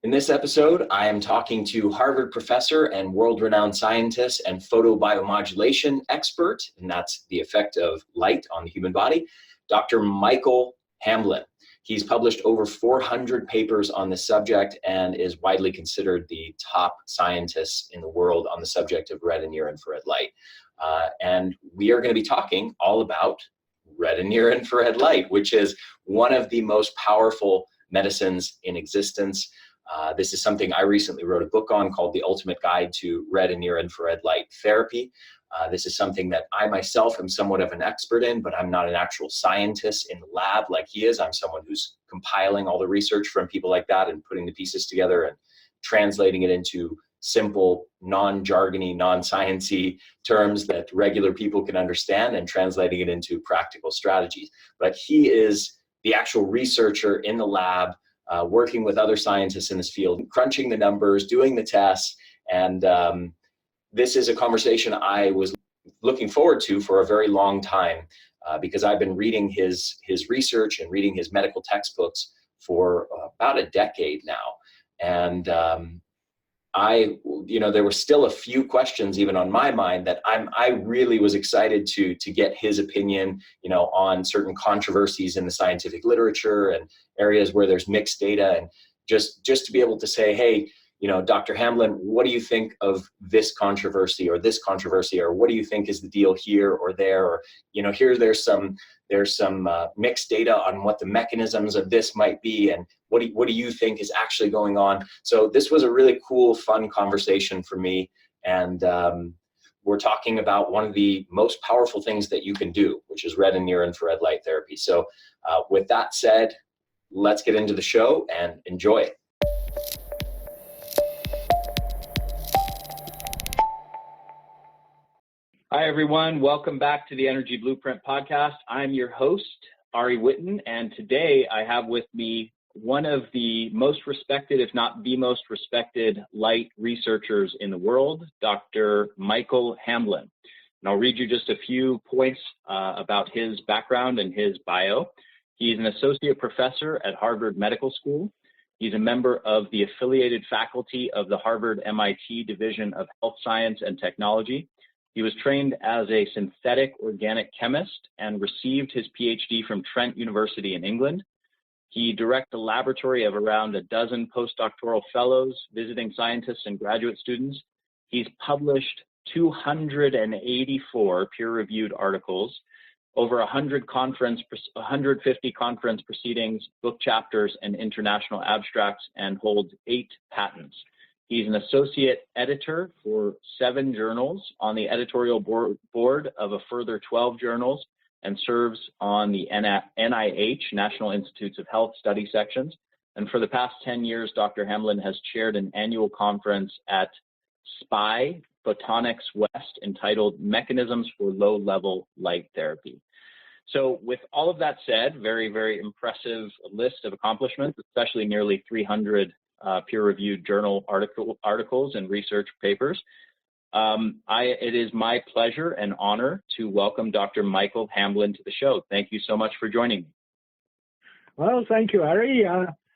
In this episode, I am talking to Harvard professor and world-renowned scientist and photobiomodulation expert, and that's the effect of light on the human body, Dr. Michael Hamlin. He's published over 400 papers on this subject and is widely considered the top scientist in the world on the subject of red and near-infrared light. And we are going to be talking all about red and near-infrared light, which is one of the most powerful medicines in existence. This is something I recently wrote a book on called The Ultimate Guide to Red and Near-Infrared Light Therapy. This is something that I myself am somewhat of an expert in, but I'm not an actual scientist in the lab like he is. I'm someone who's compiling all the research from people like that and putting the pieces together and translating it into simple, non-jargony, non-sciencey terms that regular people can understand and translating it into practical strategies. But he is the actual researcher in the lab, working with other scientists in this field, crunching the numbers, doing the tests, and this is a conversation I was looking forward to for a very long time because I've been reading his research and reading his medical textbooks for about a decade now. And there were still a few questions even on my mind that I really was excited to get his opinion, on certain controversies in the scientific literature and areas where there's mixed data, and just to be able to say, hey, Dr. Hamlin, what do you think of this controversy, or what do you think is the deal here or there, or there's some mixed data on what the mechanisms of this might be, and what do you think is actually going on? So this was a really cool, fun conversation for me, and we're talking about one of the most powerful things that you can do, which is red and near-infrared light therapy. So with that said, let's get into the show and enjoy it. Hi, everyone. Welcome back to the Energy Blueprint podcast. I'm your host, Ari Witten, and today I have with me one of the most respected, if not the most respected, light researchers in the world, Dr. Michael Hamlin. And I'll read you just a few points about his background and his bio. He's an associate professor at Harvard Medical School. He's a member of the affiliated faculty of the Harvard-MIT Division of Health Science and Technology. He was trained as a synthetic organic chemist and received his PhD from Trent University in England. He directs a laboratory of around a dozen postdoctoral fellows, visiting scientists, and graduate students. He's published 284 peer-reviewed articles, over 150 conference proceedings, book chapters, and international abstracts, and holds 8 patents. He's an associate editor for 7 journals, on the editorial board of a further 12 journals, and serves on the NIH, National Institutes of Health study sections. And for the past 10 years, Dr. Hamlin has chaired an annual conference at SPI Photonics West entitled Mechanisms for Low-Level Light Therapy. So with all of that said, very, very impressive list of accomplishments, especially nearly 300 peer-reviewed journal articles and research papers. It is my pleasure and honor to welcome Dr. Michael Hamlin to the show. Thank you so much for joining me. Well, thank you, Ari.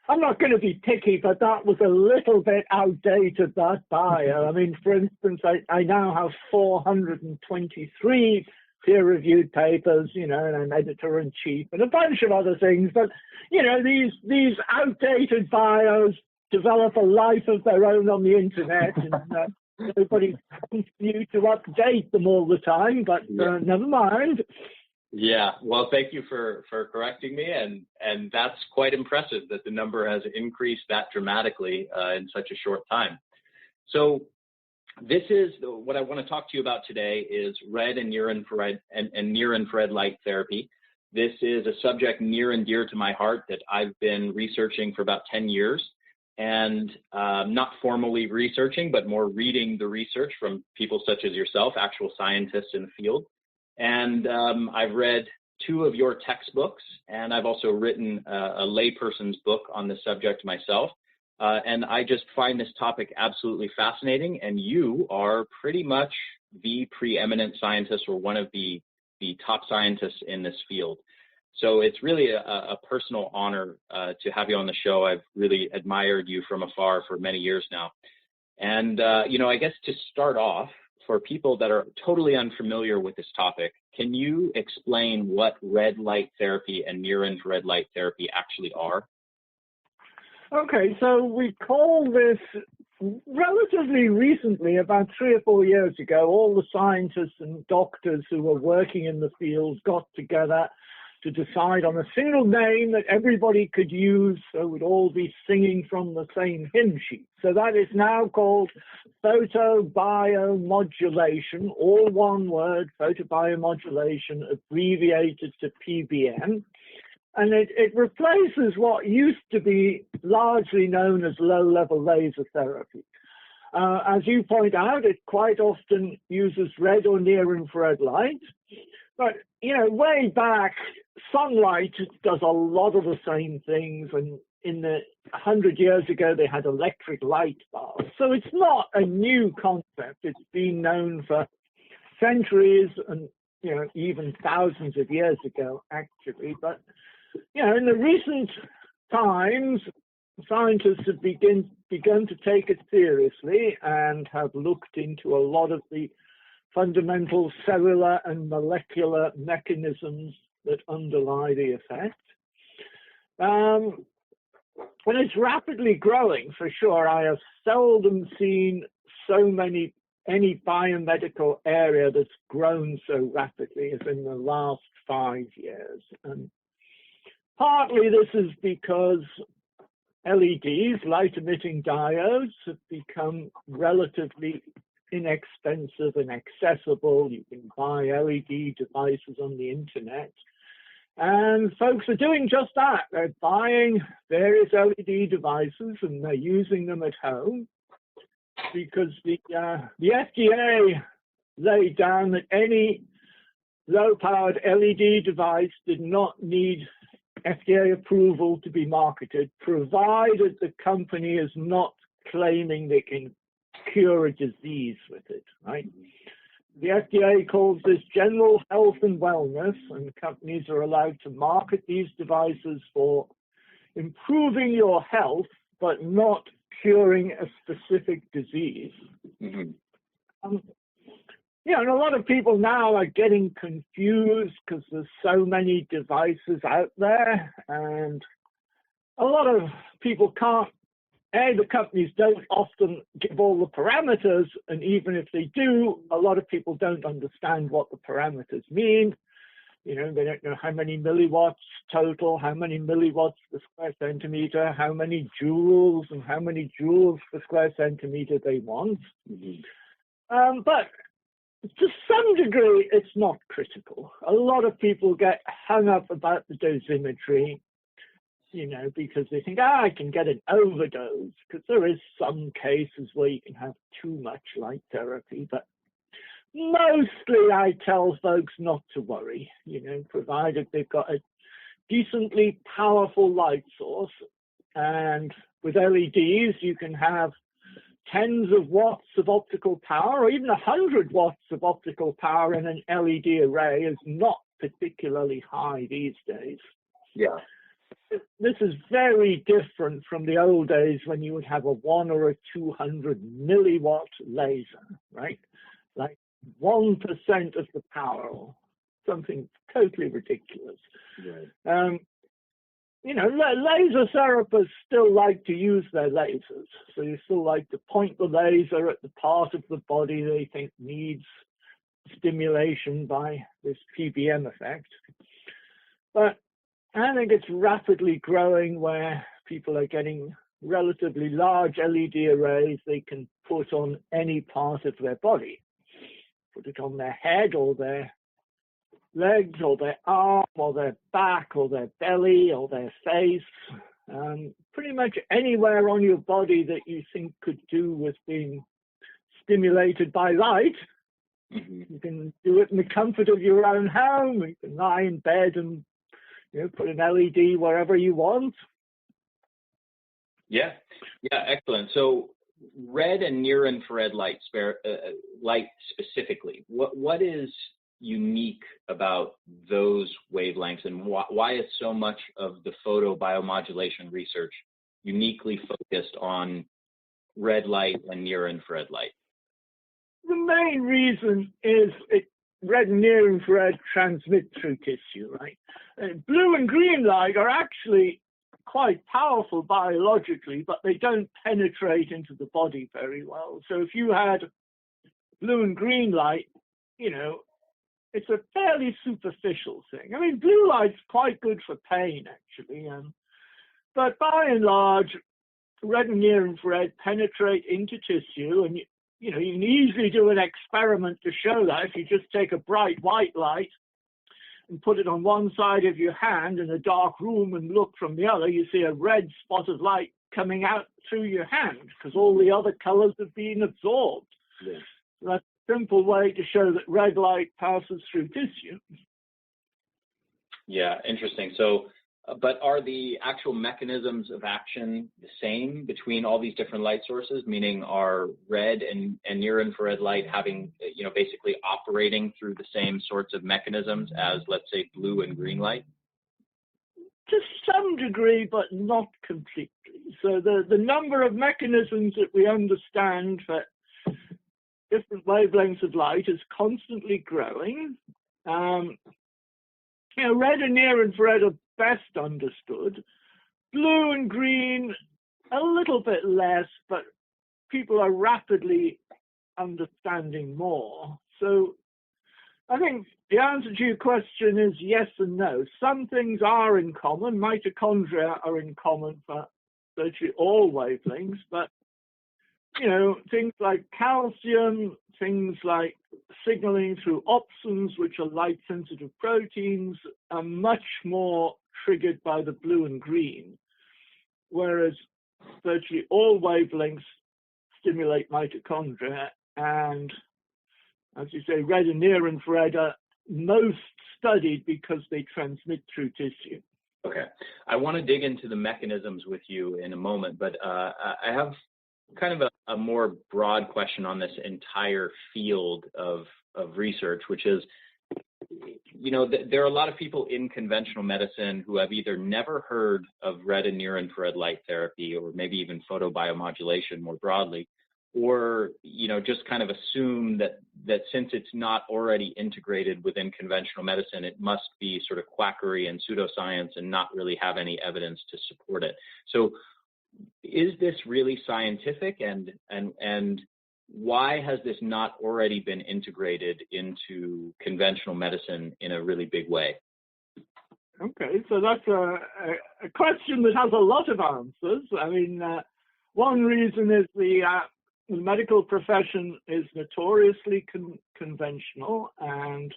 I'm not going to be picky, but that was a little bit outdated, that bio. I mean, for instance, I now have 423 peer-reviewed papers, and I'm editor-in-chief and a bunch of other things. But, these outdated bios develop a life of their own on the internet, and nobody continues to update them all the time, but never mind. Yeah, well, thank you for correcting me, and that's quite impressive that the number has increased that dramatically in such a short time. So this is what I want to talk to you about today is red and near-infrared and near-infrared light therapy. This is a subject near and dear to my heart that I've been researching for about 10 years. And not formally researching, but more reading the research from people such as yourself, actual scientists in the field. And I've read 2 of your textbooks, and I've also written a layperson's book on the subject myself. And I just find this topic absolutely fascinating, and you are pretty much the preeminent scientist or one of the top scientists in this field. So it's really a personal honor to have you on the show. I've really admired you from afar for many years now. And, I guess to start off, for people that are totally unfamiliar with this topic, can you explain what red light therapy and near-infrared light therapy actually are? Okay, so we call this relatively recently, about 3 or 4 years ago, all the scientists and doctors who were working in the field got together to decide on a single name that everybody could use, so we'd all be singing from the same hymn sheet. So that is now called photobiomodulation, all one word, photobiomodulation, abbreviated to PBM. And it replaces what used to be largely known as low-level laser therapy. As you point out, it quite often uses red or near-infrared light. But, way back, sunlight does a lot of the same things. And 100 years ago, they had electric light bars. So it's not a new concept. It's been known for centuries and, even thousands of years ago, actually. But, in the recent times, scientists have begun to take it seriously and have looked into a lot of the fundamental cellular and molecular mechanisms that underlie the effect. And it's rapidly growing, for sure. I have seldom seen any biomedical area that's grown so rapidly as in the last 5 years. And partly this is because LEDs, light-emitting diodes, have become relatively inexpensive and accessible. You can buy LED devices on the internet. And folks are doing just that. They're buying various LED devices and they're using them at home because the FDA laid down that any low-powered LED device did not need FDA approval to be marketed, provided the company is not claiming they can cure a disease with it, right? The FDA calls this general health and wellness, and companies are allowed to market these devices for improving your health, but not curing a specific disease. Mm-hmm. And a lot of people now are getting confused because there's so many devices out there, and a lot of people can't. The companies don't often give all the parameters, and even if they do, a lot of people don't understand what the parameters mean. They don't know how many milliwatts total, how many milliwatts per square centimeter, how many joules, and how many joules per square centimeter they want. Mm-hmm. But to some degree, it's not critical. A lot of people get hung up about the dosimetry, because they think, I can get an overdose, because there is some cases where you can have too much light therapy. But mostly I tell folks not to worry, provided they've got a decently powerful light source. And with LEDs, you can have tens of watts of optical power, or even 100 watts of optical power in an LED array is not particularly high these days. Yeah. This is very different from the old days when you would have a 1 or a 200 milliwatt laser, right? Like 1% of the power, or something totally ridiculous. Right. Laser therapists still like to use their lasers. So you still like to point the laser at the part of the body they think needs stimulation by this PBM effect. But I think it's rapidly growing where people are getting relatively large LED arrays they can put on any part of their body. Put it on their head or their legs or their arm or their back or their belly or their face. Pretty much anywhere on your body that you think could do with being stimulated by light. Mm-hmm. You can do it in the comfort of your own home. You can lie in bed and put an LED wherever you want. Yeah, excellent. So red and near-infrared light specifically, what is unique about those wavelengths, and why is so much of the photobiomodulation research uniquely focused on red light and near-infrared light? The main reason is red and near-infrared transmit through tissue, right? Blue and green light are actually quite powerful biologically, but they don't penetrate into the body very well. So if you had blue and green light, you know, it's a fairly superficial thing. I mean, blue light's quite good for pain, actually, but by and large, red and near-infrared penetrate into tissue, and you know, you can easily do an experiment to show that. If you just take a bright white light and put it on one side of your hand in a dark room and look from the other, you see a red spot of light coming out through your hand because all the other colors have been absorbed. Yeah. So that's a simple way to show that red light passes through tissue. Yeah, interesting. So, but are the actual mechanisms of action the same between all these different light sources? Meaning, are red and near-infrared light having, you know, basically operating through the same sorts of mechanisms as, let's say, blue and green light? To some degree, but not completely. So the number of mechanisms that we understand for different wavelengths of light is constantly growing. You know, red and near-infrared are best understood. Blue and green, a little bit less, but people are rapidly understanding more. So I think the answer to your question is yes and no. Some things are in common. Mitochondria are in common for virtually all wavelengths, but you know, things like calcium, things like signaling through opsons, which are light-sensitive proteins, are much more triggered by the blue and green, whereas virtually all wavelengths stimulate mitochondria, and as you say, red and near-infrared are most studied because they transmit through tissue. Okay. I want to dig into the mechanisms with you in a moment, but I have kind of a more broad question on this entire field of research, which is, you know, there are a lot of people in conventional medicine who have either never heard of red and near-infrared light therapy, or maybe even photobiomodulation more broadly, or, you know, just kind of assume that since it's not already integrated within conventional medicine, it must be sort of quackery and pseudoscience and not really have any evidence to support it. So is this really scientific, and why has this not already been integrated into conventional medicine in a really big way? Okay, so that's a question that has a lot of answers. I mean, one reason is the medical profession is notoriously conventional and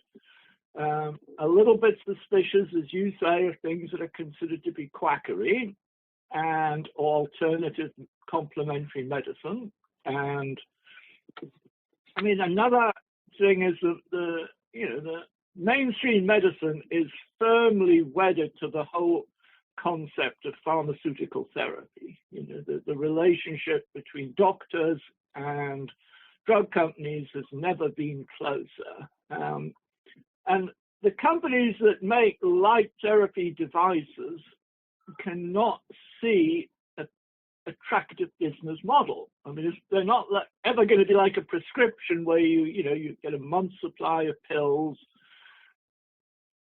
a little bit suspicious, as you say, of things that are considered to be quackery and alternative complementary medicine. And I mean, another thing is that the mainstream medicine is firmly wedded to the whole concept of pharmaceutical therapy. You know, the relationship between doctors and drug companies has never been closer. And the companies that make light therapy devices cannot see an attractive business model. I mean, they're not ever going to be like a prescription where you get a month's supply of pills.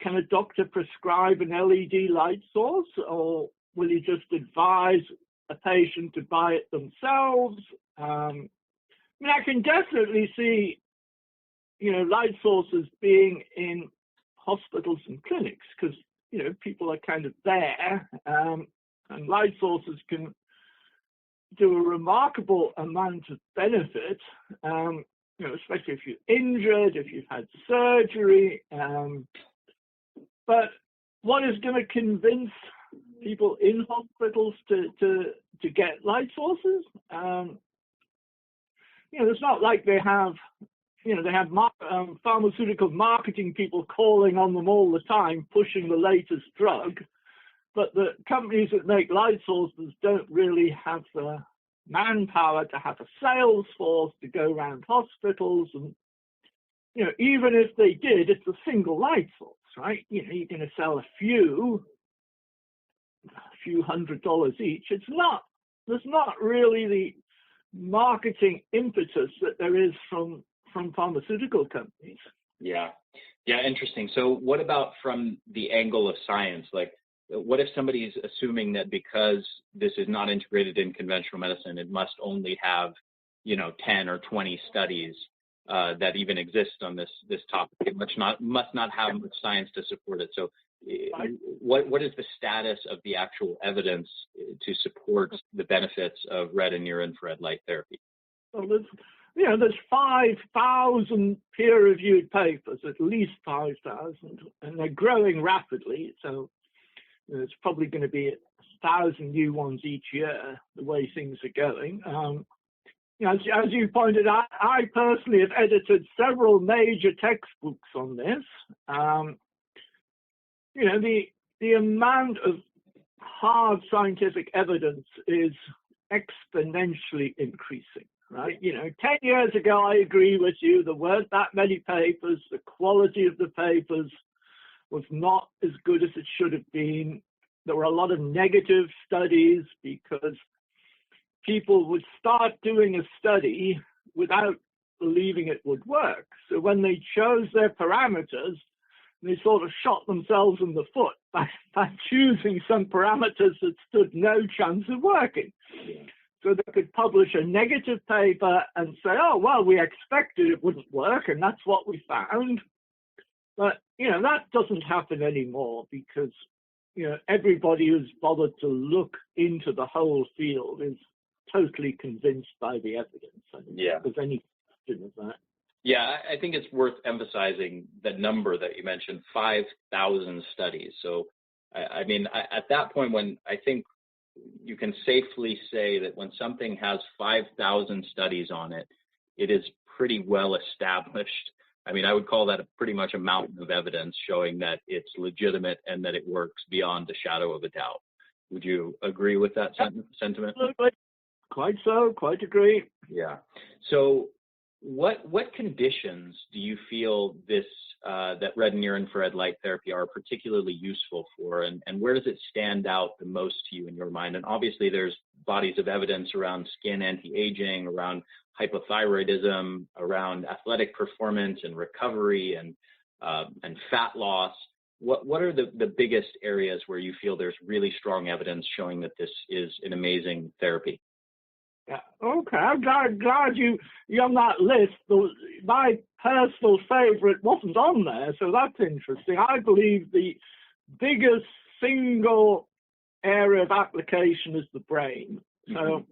Can a doctor prescribe an LED light source, or will he just advise a patient to buy it themselves? I mean, I can definitely see, you know, light sources being in hospitals and clinics because, you know, people are kind of there, and light sources can do a remarkable amount of benefit, you know, especially if you're injured, if you've had surgery. But what is going to convince people in hospitals to get light sources? You know, it's not like they have pharmaceutical marketing people calling on them all the time, pushing the latest drug. But the companies that make light sources don't really have the manpower to have a sales force to go around hospitals and even if they did, it's a single light source, right? You're going to sell a few $100 each. There's not really the marketing impetus that there is from pharmaceutical companies. Yeah, interesting. So what about from the angle of science? Like, what if somebody's assuming that because this is not integrated in conventional medicine, it must only have, 10 or 20 studies that even exist on this topic? It must not have much science to support it. So what is the status of the actual evidence to support the benefits of red and near-infrared light therapy? Well, there's 5,000 peer-reviewed papers, at least 5,000, and they're growing rapidly. So there's probably going to be 1,000 new ones each year, the way things are going. As you pointed out, I personally have edited several major textbooks on this. The amount of hard scientific evidence is exponentially increasing, right? 10 years ago, I agree with you, there weren't that many papers. The quality of the papers was not as good as it should have been. There were a lot of negative studies because people would start doing a study without believing it would work. So when they chose their parameters, they sort of shot themselves in the foot by choosing some parameters that stood no chance of working. Yeah. So they could publish a negative paper and say, oh, well, we expected it wouldn't work, and that's what we found. But, that doesn't happen anymore because, everybody who's bothered to look into the whole field is totally convinced by the evidence. I don't think there's any question of that. Yeah, I think it's worth emphasizing the number that you mentioned, 5,000 studies. So, at that point, when I think you can safely say that when something has 5,000 studies on it, it is pretty well established. I would call that pretty much a mountain of evidence showing that it's legitimate and that it works beyond the shadow of a doubt. Would you agree with that sentiment? Absolutely. Quite so, quite agree. Yeah. So what conditions do you feel that red and near-infrared light therapy are particularly useful for, and where does it stand out the most to you in your mind? And obviously there's bodies of evidence around skin anti-aging, around hypothyroidism, around athletic performance and recovery and fat loss. What are the biggest areas where you feel there's really strong evidence showing that this is an amazing therapy? Yeah. Okay. I'm glad you're on that list. My personal favorite wasn't on there, so that's interesting. I believe the biggest single area of application is the brain. So,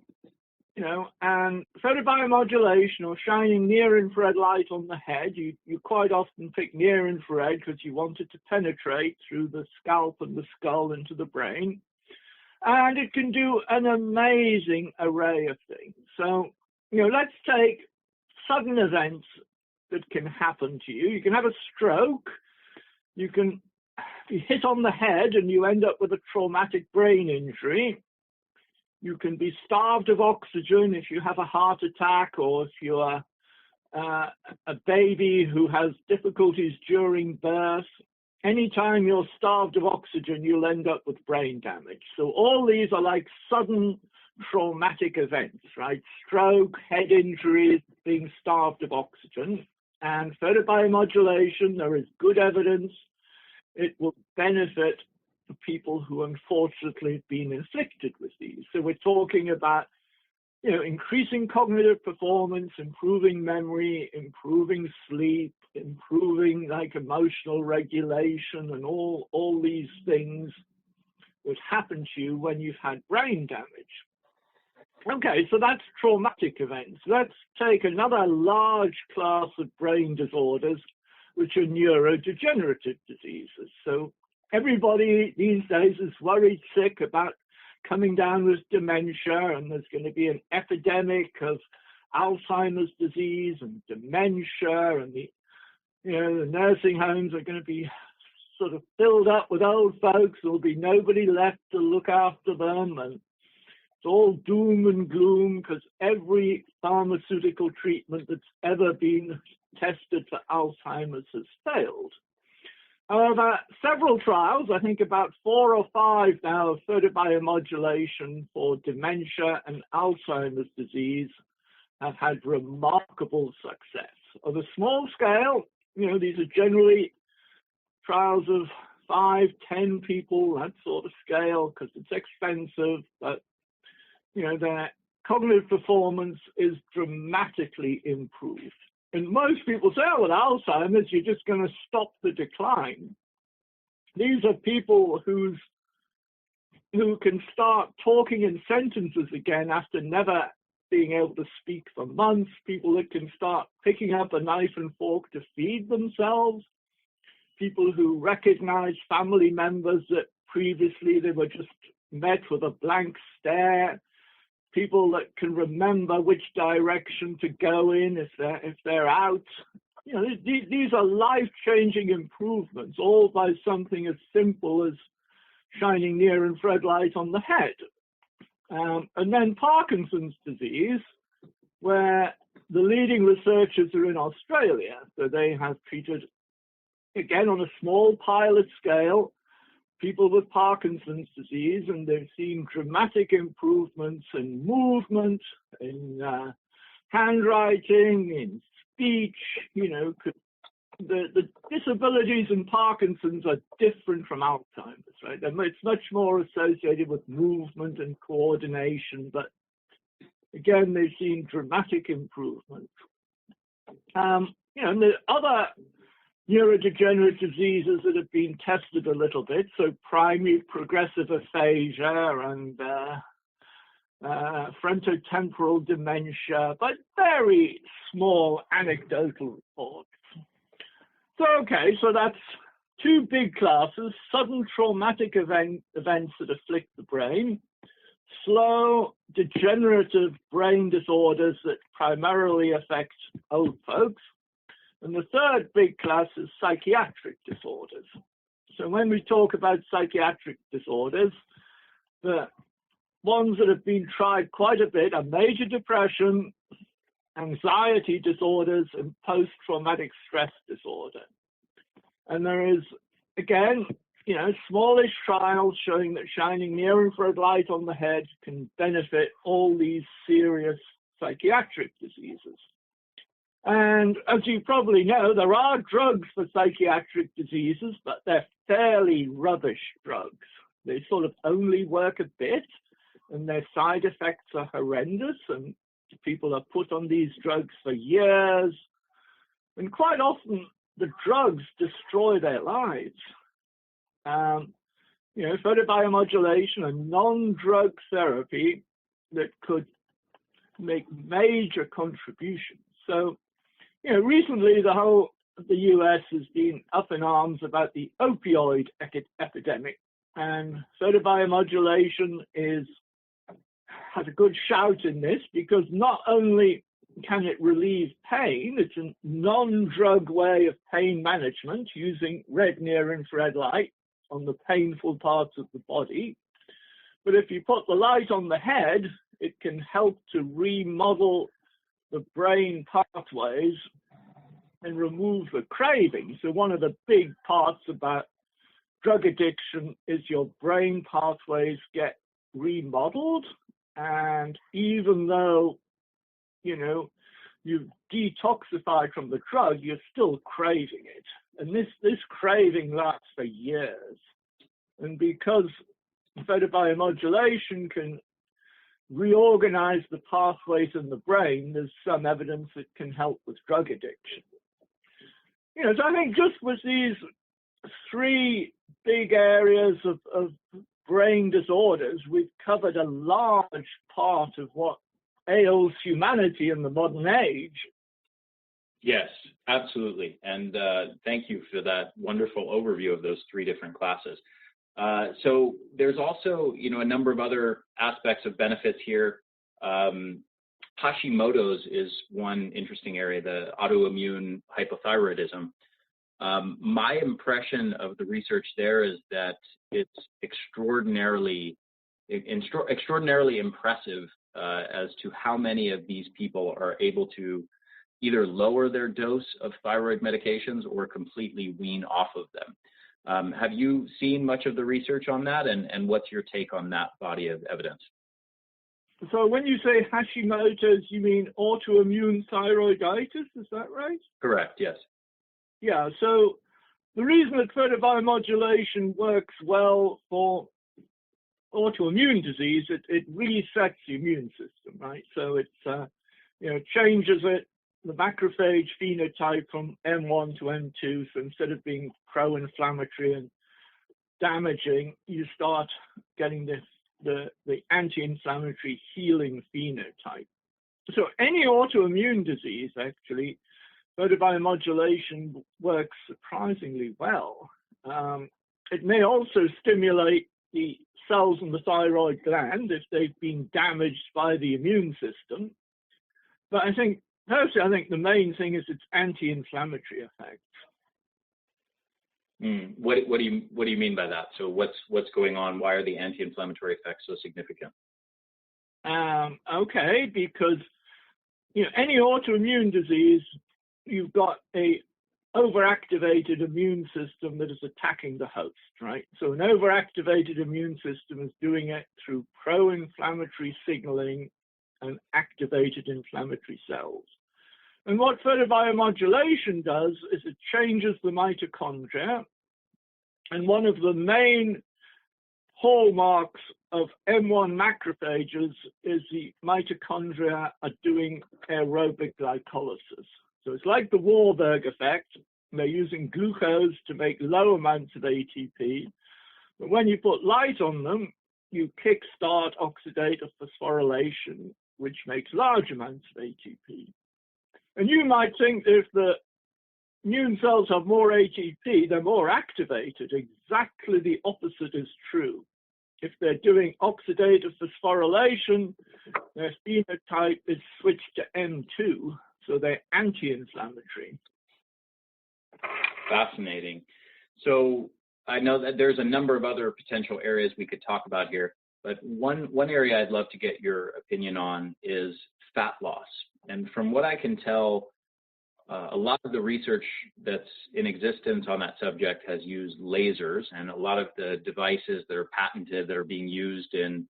and photobiomodulation or shining near-infrared light on the head, you quite often pick near-infrared because you want it to penetrate through the scalp and the skull into the brain. And it can do an amazing array of things. So, let's take sudden events that can happen to you. You can have a stroke. You can be hit on the head and you end up with a traumatic brain injury. You can be starved of oxygen if you have a heart attack, or if you're a baby who has difficulties during birth. Anytime you're starved of oxygen, you'll end up with brain damage. So all these are like sudden traumatic events, right? Stroke, head injuries, being starved of oxygen. And photobiomodulation, there is good evidence it will benefit the people who unfortunately have been inflicted with these. So we're talking about, increasing cognitive performance, improving memory, improving sleep, improving emotional regulation, and all these things would happen to you when you've had brain damage. Okay, so that's traumatic events. Let's take another large class of brain disorders, which are neurodegenerative diseases. So everybody these days is worried sick about coming down with dementia, and there's going to be an epidemic of Alzheimer's disease and dementia, and the nursing homes are going to be sort of filled up with old folks. There'll be nobody left to look after them, and it's all doom and gloom because every pharmaceutical treatment that's ever been tested for Alzheimer's has failed. However, several trials, I think about 4 or 5 now, of photobiomodulation for dementia and Alzheimer's disease have had remarkable success. On a small scale, these are generally trials of 5, 10 people, that sort of scale, because it's expensive, but their cognitive performance is dramatically improved. And most people say, oh, with Alzheimer's, you're just going to stop the decline. These are people who can start talking in sentences again after never being able to speak for months, people that can start picking up a knife and fork to feed themselves, people who recognize family members that previously they were just met with a blank stare, people that can remember which direction to go in if they're out. These are life-changing improvements, all by something as simple as shining near-infrared light on the head. And then Parkinson's disease, where the leading researchers are in Australia. So they have treated, again, on a small pilot scale, people with Parkinson's disease, and they've seen dramatic improvements in movement, in handwriting, in speech. The disabilities in Parkinson's are different from Alzheimer's, right? It's much more associated with movement and coordination, but again, they've seen dramatic improvement. And the other neurodegenerative diseases that have been tested a little bit, so primary progressive aphasia and frontotemporal dementia, but very small anecdotal reports. So that's 2 big classes: sudden traumatic events that afflict the brain, slow degenerative brain disorders that primarily affect old folks. And the third big class is psychiatric disorders. So when we talk about psychiatric disorders, the ones that have been tried quite a bit are major depression, anxiety disorders, and post-traumatic stress disorder. And there is, again, smallish trials showing that shining near-infrared light on the head can benefit all these serious psychiatric diseases. And as you probably know, there are drugs for psychiatric diseases, but they're fairly rubbish drugs. They sort of only work a bit, and their side effects are horrendous, and people are put on these drugs for years. And quite often, the drugs destroy their lives. Photobiomodulation, a non-drug therapy that could make major contributions. So, recently the US has been up in arms about the opioid epidemic, and photobiomodulation has a good shout in this, because not only can it relieve pain, it's a non-drug way of pain management using red near-infrared light on the painful parts of the body. But if you put the light on the head, it can help to remodel the brain pathways and remove the craving. So one of the big parts about drug addiction is your brain pathways get remodeled, and even though you've detoxified from the drug, you're still craving it. And this craving lasts for years. And because photobiomodulation can reorganize the pathways in the brain, there's some evidence it can help with drug addiction. So I think just with these 3 big areas of brain disorders, we've covered a large part of what ails humanity in the modern age. Yes, absolutely. And thank you for that wonderful overview of those 3 different classes. So there's also, a number of other aspects of benefits here. Hashimoto's is one interesting area, the autoimmune hypothyroidism. My impression of the research there is that it's extraordinarily impressive as to how many of these people are able to either lower their dose of thyroid medications or completely wean off of them. Have you seen much of the research on that, and what's your take on that body of evidence? So when you say Hashimoto's, you mean autoimmune thyroiditis, is that right? Correct, yes. Yeah, so the reason that photobiomodulation works well for autoimmune disease, it resets the immune system, right? So it changes the macrophage phenotype from M1 to M2. So instead of being pro-inflammatory and damaging, you start getting the anti-inflammatory healing phenotype. So any autoimmune disease, actually, photobiomodulation works surprisingly well. It may also stimulate the cells in the thyroid gland if they've been damaged by the immune system. But personally, I think the main thing is its anti-inflammatory effects. What do you mean by that? So what's going on? Why are the anti-inflammatory effects so significant? Okay, because any autoimmune disease, you've got a overactivated immune system that is attacking the host, right? So an overactivated immune system is doing it through pro-inflammatory signaling and activated inflammatory cells. And what photobiomodulation does is it changes the mitochondria. And one of the main hallmarks of M1 macrophages is the mitochondria are doing aerobic glycolysis. So it's like the Warburg effect. They're using glucose to make low amounts of ATP. But when you put light on them, you kickstart oxidative phosphorylation, which makes large amounts of ATP. And you might think that if the immune cells have more ATP, they're more activated. Exactly the opposite is true. If they're doing oxidative phosphorylation, their phenotype is switched to M2, so they're anti-inflammatory. Fascinating. So I know that there's a number of other potential areas we could talk about here, but one area I'd love to get your opinion on is fat loss. And from what I can tell, a lot of the research that's in existence on that subject has used lasers, and a lot of the devices that are patented that are being used in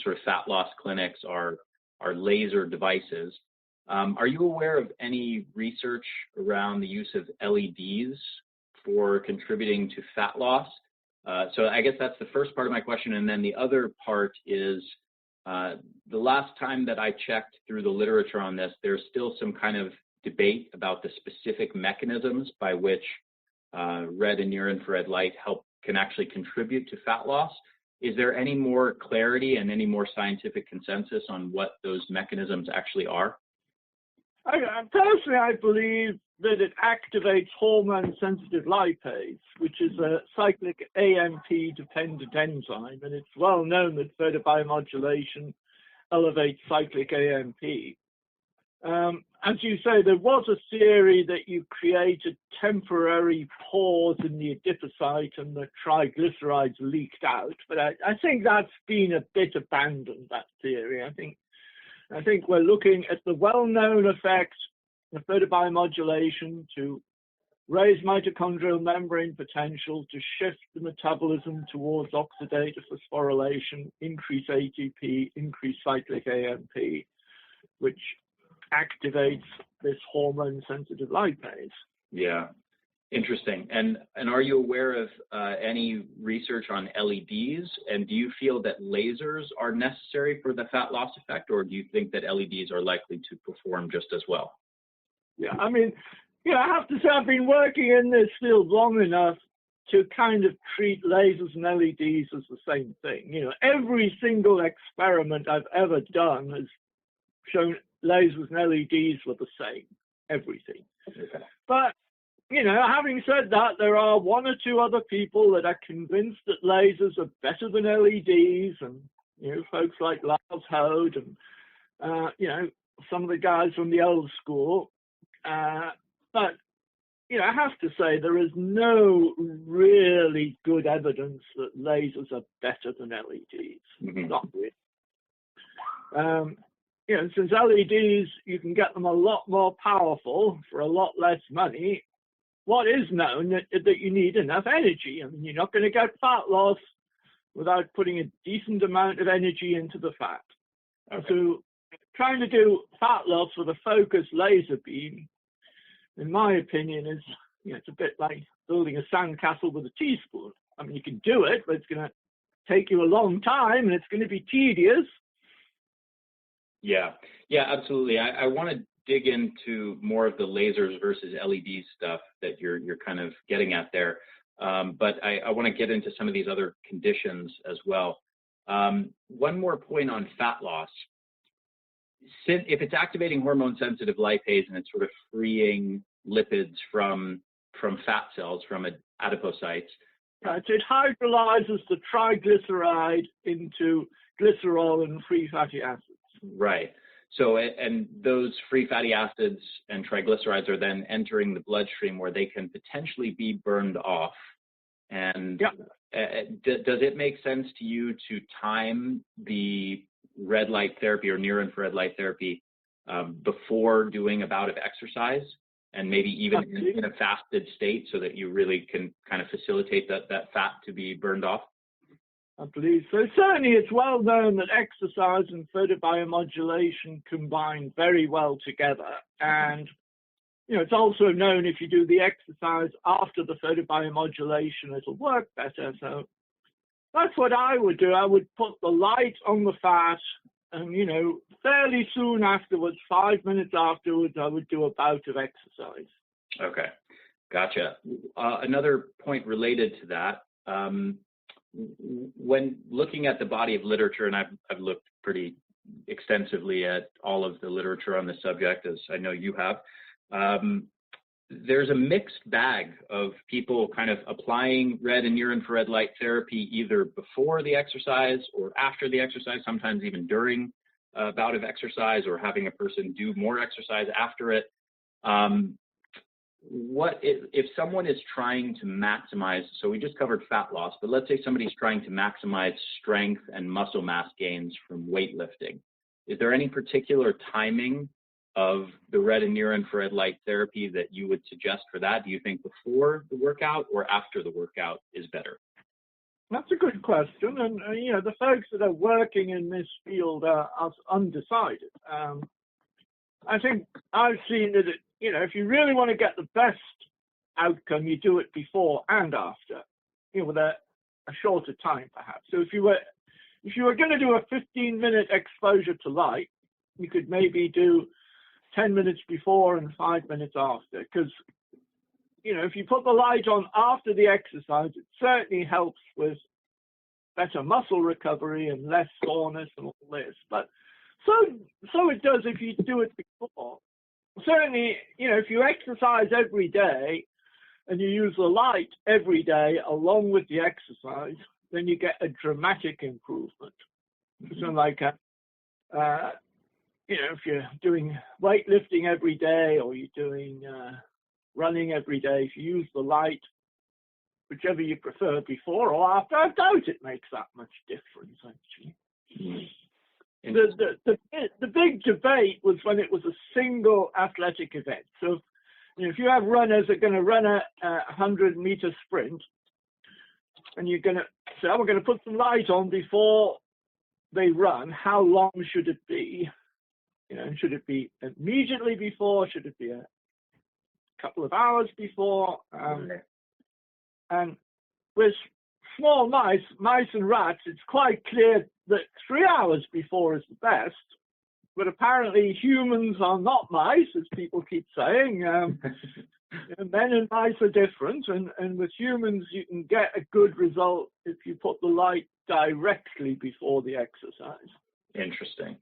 sort of fat loss clinics are laser devices. Are you aware of any research around the use of LEDs for contributing to fat loss? So I guess that's the first part of my question. And then the other part is, the last time that I checked through the literature on this, there's still some kind of debate about the specific mechanisms by which red and near infrared light can actually contribute to fat loss. Is there any more clarity and any more scientific consensus on what those mechanisms actually are? Personally, I believe that it activates hormone-sensitive lipase, which is a cyclic AMP-dependent enzyme, and it's well known that photobiomodulation elevates cyclic AMP. As you say, there was a theory that you created temporary pores in the adipocyte and the triglycerides leaked out, but I think that's been a bit abandoned, that theory. I think we're looking at the well-known effects of photobiomodulation to raise mitochondrial membrane potential, to shift the metabolism towards oxidative phosphorylation, increase ATP, increase cyclic AMP, which activates this hormone-sensitive lipase. Yeah, interesting. And are you aware of any research on LEDs? And do you feel that lasers are necessary for the fat loss effect, or do you think that LEDs are likely to perform just as well? Yeah, I mean, I have to say I've been working in this field long enough to kind of treat lasers and LEDs as the same thing. Every single experiment I've ever done has shown lasers and LEDs were the same, everything. Okay. But, having said that, there are one or two other people that are convinced that lasers are better than LEDs, and, folks like Lars Hode and, some of the guys from the old school. But, I have to say there is no really good evidence that lasers are better than LEDs. Mm-hmm. Not really. since LEDs, you can get them a lot more powerful for a lot less money, what is known that you need enough energy. I mean, you're not going to get fat loss without putting a decent amount of energy into the fat. Okay. So trying to do fat loss with a focused laser beam, in my opinion, is, it's a bit like building a sandcastle with a teaspoon. I mean, you can do it, but it's going to take you a long time and it's going to be tedious. Yeah, absolutely. I want to dig into more of the lasers versus LED stuff that you're kind of getting at there. But I want to get into some of these other conditions as well. One more point on fat loss. If it's activating hormone-sensitive lipase and it's sort of freeing lipids from fat cells, from adipocytes. Right, so it hydrolyzes the triglyceride into glycerol and free fatty acids. Right. So, and those free fatty acids and triglycerides are then entering the bloodstream where they can potentially be burned off. And does it make sense to you to time the red light therapy or near infrared light therapy before doing a bout of exercise, and maybe even in a fasted state, so that you really can kind of facilitate that fat to be burned off? I believe so. Certainly it's well known that exercise and photobiomodulation combine very well together. And, it's also known if you do the exercise after the photobiomodulation, it'll work better. So that's what I would do. I would put the light on the fat and, fairly soon afterwards, 5 minutes afterwards, I would do a bout of exercise. Okay. Gotcha. Another point related to that, when looking at the body of literature, and I've looked pretty extensively at all of the literature on the subject, as I know you have, there's a mixed bag of people kind of applying red and near infrared light therapy either before the exercise or after the exercise, sometimes even during a bout of exercise, or having a person do more exercise after it. What if someone is trying to maximize, so we just covered fat loss, but let's say somebody's trying to maximize strength and muscle mass gains from weightlifting. Is there any particular timing of the red and near infrared light therapy that you would suggest for that? Do you think before the workout or after the workout is better? That's a good question. And, the folks that are working in this field are undecided. I think I've seen that, if you really want to get the best outcome, you do it before and after, with a shorter time perhaps. So if you were going to do a 15-minute exposure to light, you could maybe do 10 minutes before and 5 minutes after. Because, if you put the light on after the exercise, it certainly helps with better muscle recovery and less soreness and all this. But so it does if you do it before. Certainly, if you exercise every day and you use the light every day along with the exercise, then you get a dramatic improvement. So like, if you're doing weightlifting every day or you're doing running every day, if you use the light, whichever you prefer, before or after, I doubt it makes that much difference, actually. The big debate was when it was a single athletic event. So, if you have runners that are going to run a 100-meter sprint, and you're going to say, we're going to put some light on before they run, how long should it be? Should it be immediately before? Should it be a couple of hours before? And with small mice and rats, it's quite clear that 3 hours before is the best. But apparently humans are not mice, as people keep saying. Men and mice are different. And with humans, you can get a good result if you put the light directly before the exercise. Interesting.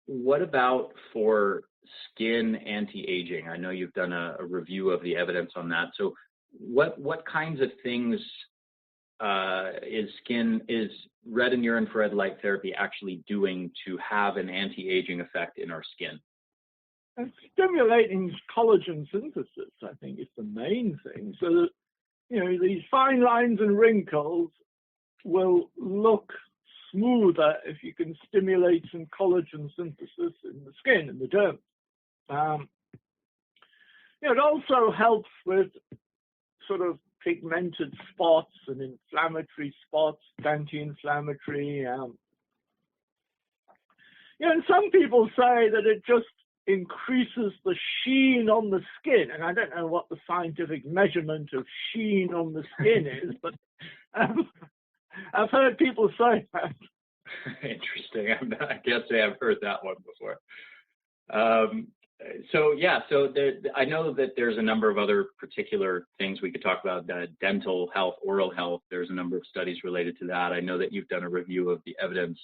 What about for skin anti-aging? I know you've done a review of the evidence on that. So what kinds of things is red and near infrared light therapy actually doing to have an anti-aging effect in our skin? And stimulating collagen synthesis, I think, is the main thing. So that, these fine lines and wrinkles will look smoother if you can stimulate some collagen synthesis in the skin, in the derm. It also helps with sort of pigmented spots and inflammatory spots, anti-inflammatory. And some people say that it just increases the sheen on the skin, and I don't know what the scientific measurement of sheen on the skin is, but I've heard people say that. Interesting. I can't say I've heard that one before. I know that there's a number of other particular things we could talk about, dental health, oral health. There's a number of studies related to that. I know that you've done a review of the evidence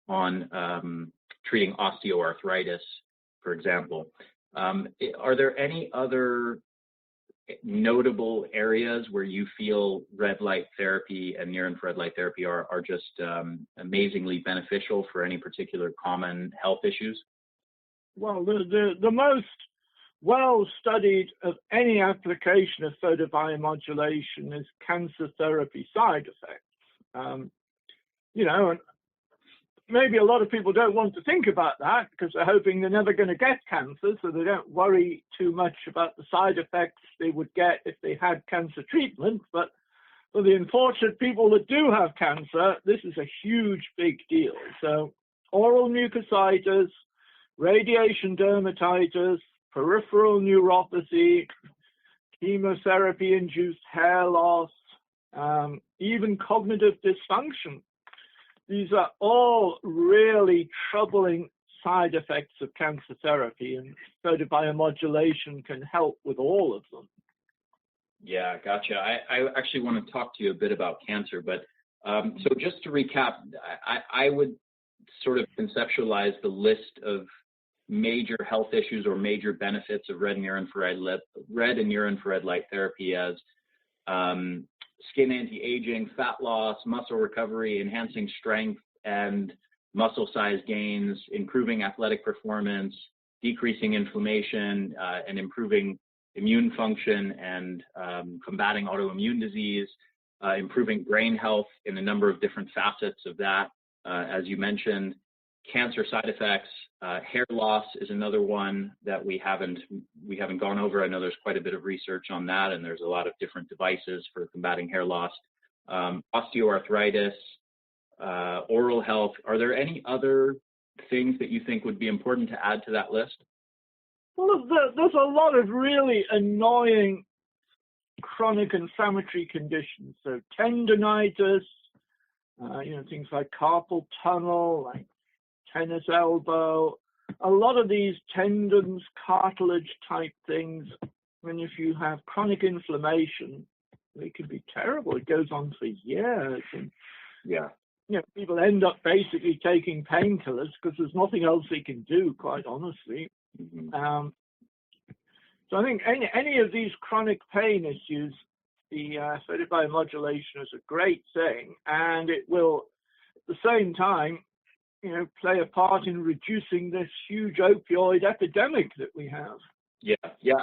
on treating osteoarthritis, for example. Are there any other notable areas where you feel red light therapy and near-infrared light therapy are just amazingly beneficial for any particular common health issues? Well, the most well-studied of any application of photobiomodulation is cancer therapy side effects. And maybe a lot of people don't want to think about that because they're hoping they're never going to get cancer, so they don't worry too much about the side effects they would get if they had cancer treatment. But for the unfortunate people that do have cancer, this is a huge, big deal. So oral mucositis, radiation dermatitis, peripheral neuropathy, chemotherapy-induced hair loss, even cognitive dysfunction. These are all really troubling side effects of cancer therapy, and photobiomodulation can help with all of them. Yeah, gotcha. I actually want to talk to you a bit about cancer, but so just to recap, I would sort of conceptualize the list of major health issues or major benefits of red and near-infrared light therapy as skin anti-aging, fat loss, muscle recovery, enhancing strength and muscle size gains, improving athletic performance, decreasing inflammation, and improving immune function and combating autoimmune disease, improving brain health in a number of different facets of that, as you mentioned. Cancer side effects, hair loss is another one that we haven't gone over. I know there's quite a bit of research on that, and there's a lot of different devices for combating hair loss. Osteoarthritis, oral health. Are there any other things that you think would be important to add to that list? Well, there's a lot of really annoying chronic inflammatory conditions. So tendinitis, things like carpal tunnel, like tennis elbow, a lot of these tendons, cartilage type things. And if you have chronic inflammation, they can be terrible. It goes on for years. And, people end up basically taking painkillers because there's nothing else they can do, quite honestly. Mm-hmm. So I think any of these chronic pain issues, the photobiomodulation is a great thing, and it will, at the same time, play a part in reducing this huge opioid epidemic that we have. Yeah.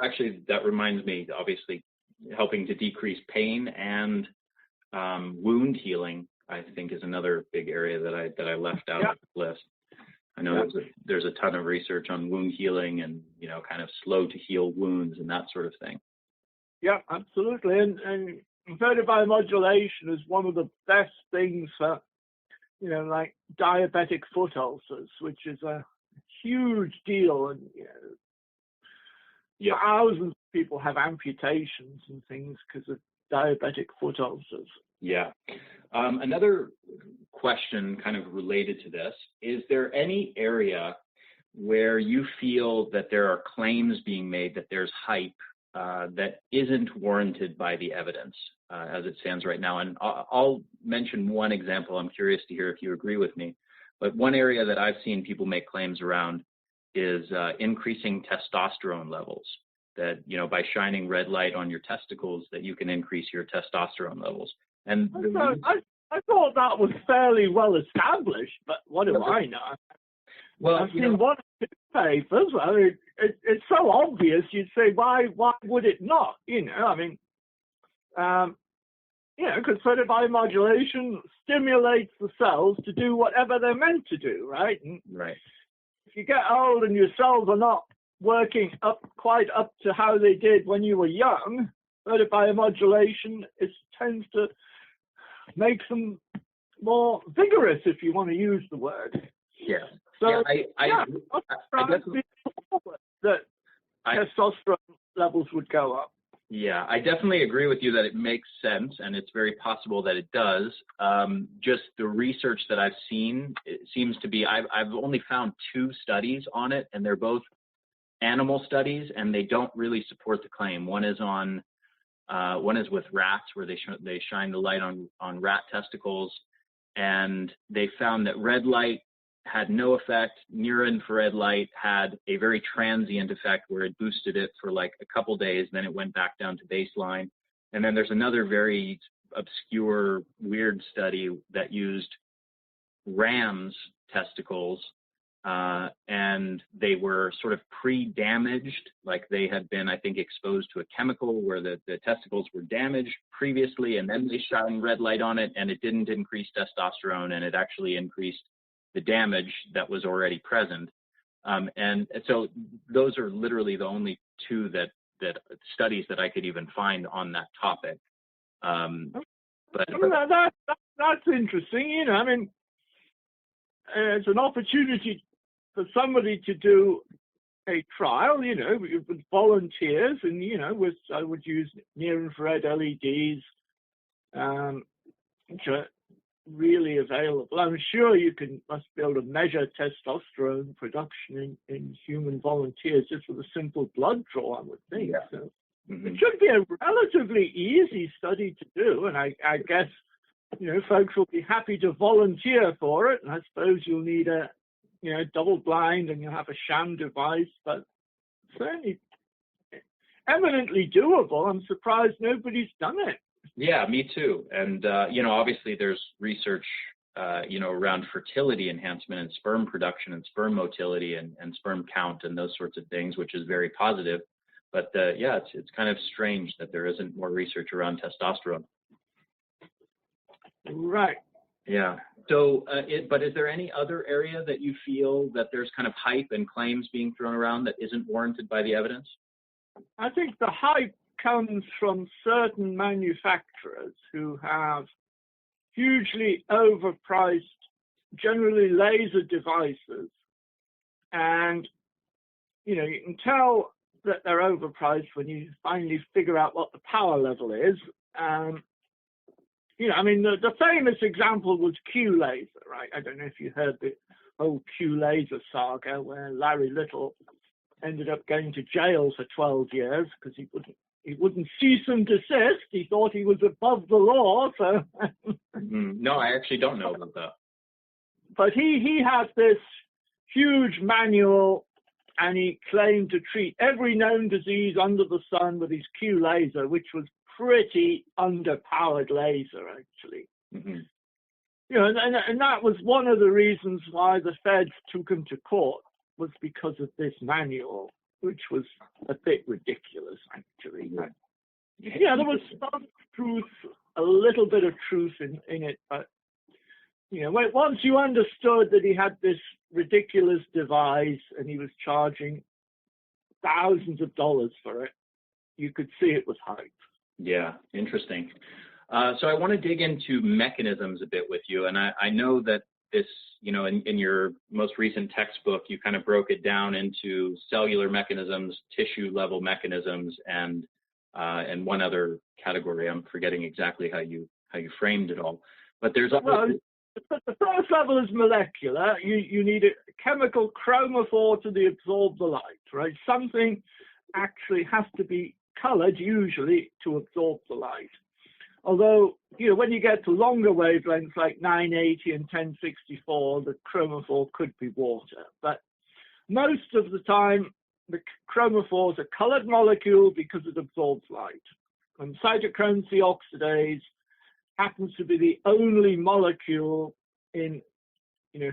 Actually, that reminds me. Obviously, helping to decrease pain and wound healing, I think, is another big area that I left out of the list. I know there's a ton of research on wound healing and kind of slow to heal wounds and that sort of thing. Yeah, absolutely. And photobiomodulation is one of the best things for like diabetic foot ulcers, which is a huge deal. And thousands of people have amputations and things because of diabetic foot ulcers. Yeah. Another question kind of related to this, is there any area where you feel that there are claims being made, that there's hype that isn't warranted by the evidence as it stands right now? And I'll mention one example. I'm curious to hear if you agree with me. But one area that I've seen people make claims around is increasing testosterone levels, that, by shining red light on your testicles, that you can increase your testosterone levels. And I thought that was fairly well established, but what do I know? Well, I've seen one or two papers. I mean, it's so obvious. You'd say, why would it not? because photobiomodulation stimulates the cells to do whatever they're meant to do, right? And Right. if you get old and your cells are not working quite up to how they did when you were young, photobiomodulation tends to make them more vigorous, if you want to use the word. Yeah. So, I that testosterone levels would go up. Yeah, I definitely agree with you that it makes sense, and it's very possible that it does. Just the research that I've seen, it seems to be, I've only found 2 studies on it, and they're both animal studies, and they don't really support the claim. One is with rats, where they shine the light on rat testicles, and they found that red light had no effect. Near-infrared light had a very transient effect where it boosted it for like a couple days, then it went back down to baseline. And then there's another very obscure, weird study that used rams' testicles, and they were sort of pre-damaged, like they had been, I think, exposed to a chemical where the testicles were damaged previously, and then they shone red light on it, and it didn't increase testosterone, and it actually increased the damage that was already present. And so those are literally the only 2 that studies that I could even find on that topic. But that's interesting. I mean, it's an opportunity for somebody to do a trial, with volunteers, and I would use near-infrared LEDs, which are really available. I'm sure you must be able to measure testosterone production in human volunteers just with a simple blood draw, I would think. Yeah. So it should be a relatively easy study to do, and I guess folks will be happy to volunteer for it. And I suppose you'll need a double blind, and you'll have a sham device, but certainly eminently doable. I'm surprised nobody's done it. Yeah, me too. And, obviously there's research, around fertility enhancement and sperm production and sperm motility and sperm count and those sorts of things, which is very positive. But, it's kind of strange that there isn't more research around testosterone. Right. Yeah. So, but is there any other area that you feel that there's kind of hype and claims being thrown around that isn't warranted by the evidence? I think the hype comes from certain manufacturers who have hugely overpriced, generally laser devices. And, you can tell that they're overpriced when you finally figure out what the power level is. The famous example was Q laser, right? I don't know if you heard the whole Q laser saga where Larry Little ended up going to jail for 12 years because he wouldn't cease and desist. He thought he was above the law. So No, I actually don't know about that. But he had this huge manual, and he claimed to treat every known disease under the sun with his Q laser, which was pretty underpowered laser, actually. Mm-hmm. And that was one of the reasons why the feds took him to court, was because of this manual, which was a bit ridiculous, actually. Yeah, there was some truth, a little bit of truth in it, but once you understood that he had this ridiculous device and he was charging thousands of dollars for it, you could see it was hype. Yeah, interesting. So I want to dig into mechanisms a bit with you, and I know that this, in your most recent textbook, you kind of broke it down into cellular mechanisms, tissue level mechanisms, and one other category. I'm forgetting exactly how you framed it all. But there's the first level is molecular. You need a chemical chromophore to absorb the light, right? Something actually has to be colored, usually, to absorb the light. Although, when you get to longer wavelengths like 980 and 1064, the chromophore could be water. But most of the time, the chromophore is a colored molecule because it absorbs light. And cytochrome C oxidase happens to be the only molecule in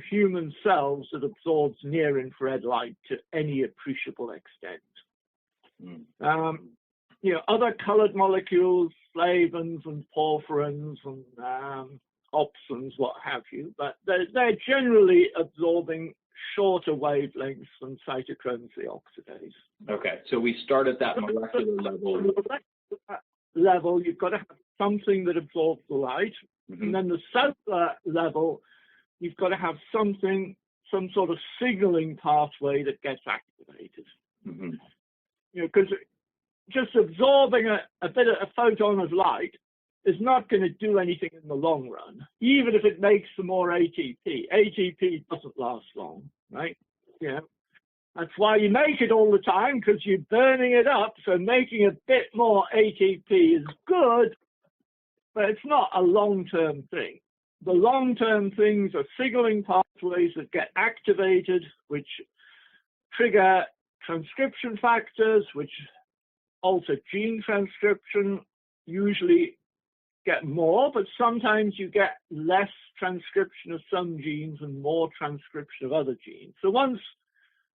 human cells that absorbs near-infrared light to any appreciable extent. other colored molecules, flavins and porphyrins and opsins, what have you, but they're generally absorbing shorter wavelengths than cytochrome C oxidase. Okay, so we start at that molecular level. You've got to have something that absorbs the light, and then the cellular level, you've got to have some sort of signaling pathway that gets activated. Because just absorbing a bit of a photon of light is not going to do anything in the long run, even if it makes some more ATP. ATP doesn't last long, right? That's why you make it all the time, because you're burning it up. So making a bit more ATP is good, but it's not a long-term thing. The long-term things are signaling pathways that get activated, which trigger transcription factors, which alter gene transcription, usually get more, but sometimes you get less transcription of some genes and more transcription of other genes. So once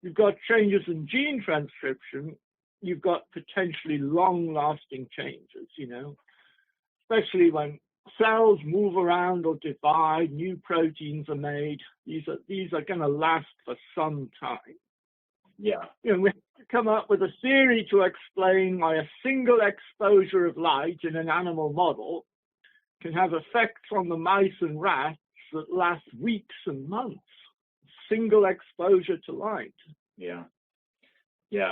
you've got changes in gene transcription, you've got potentially long-lasting changes, especially when cells move around or divide, new proteins are made. These are going to last for some time. Yeah. We have to come up with a theory to explain why a single exposure of light in an animal model can have effects on the mice and rats that last weeks and months. Single exposure to light. Yeah,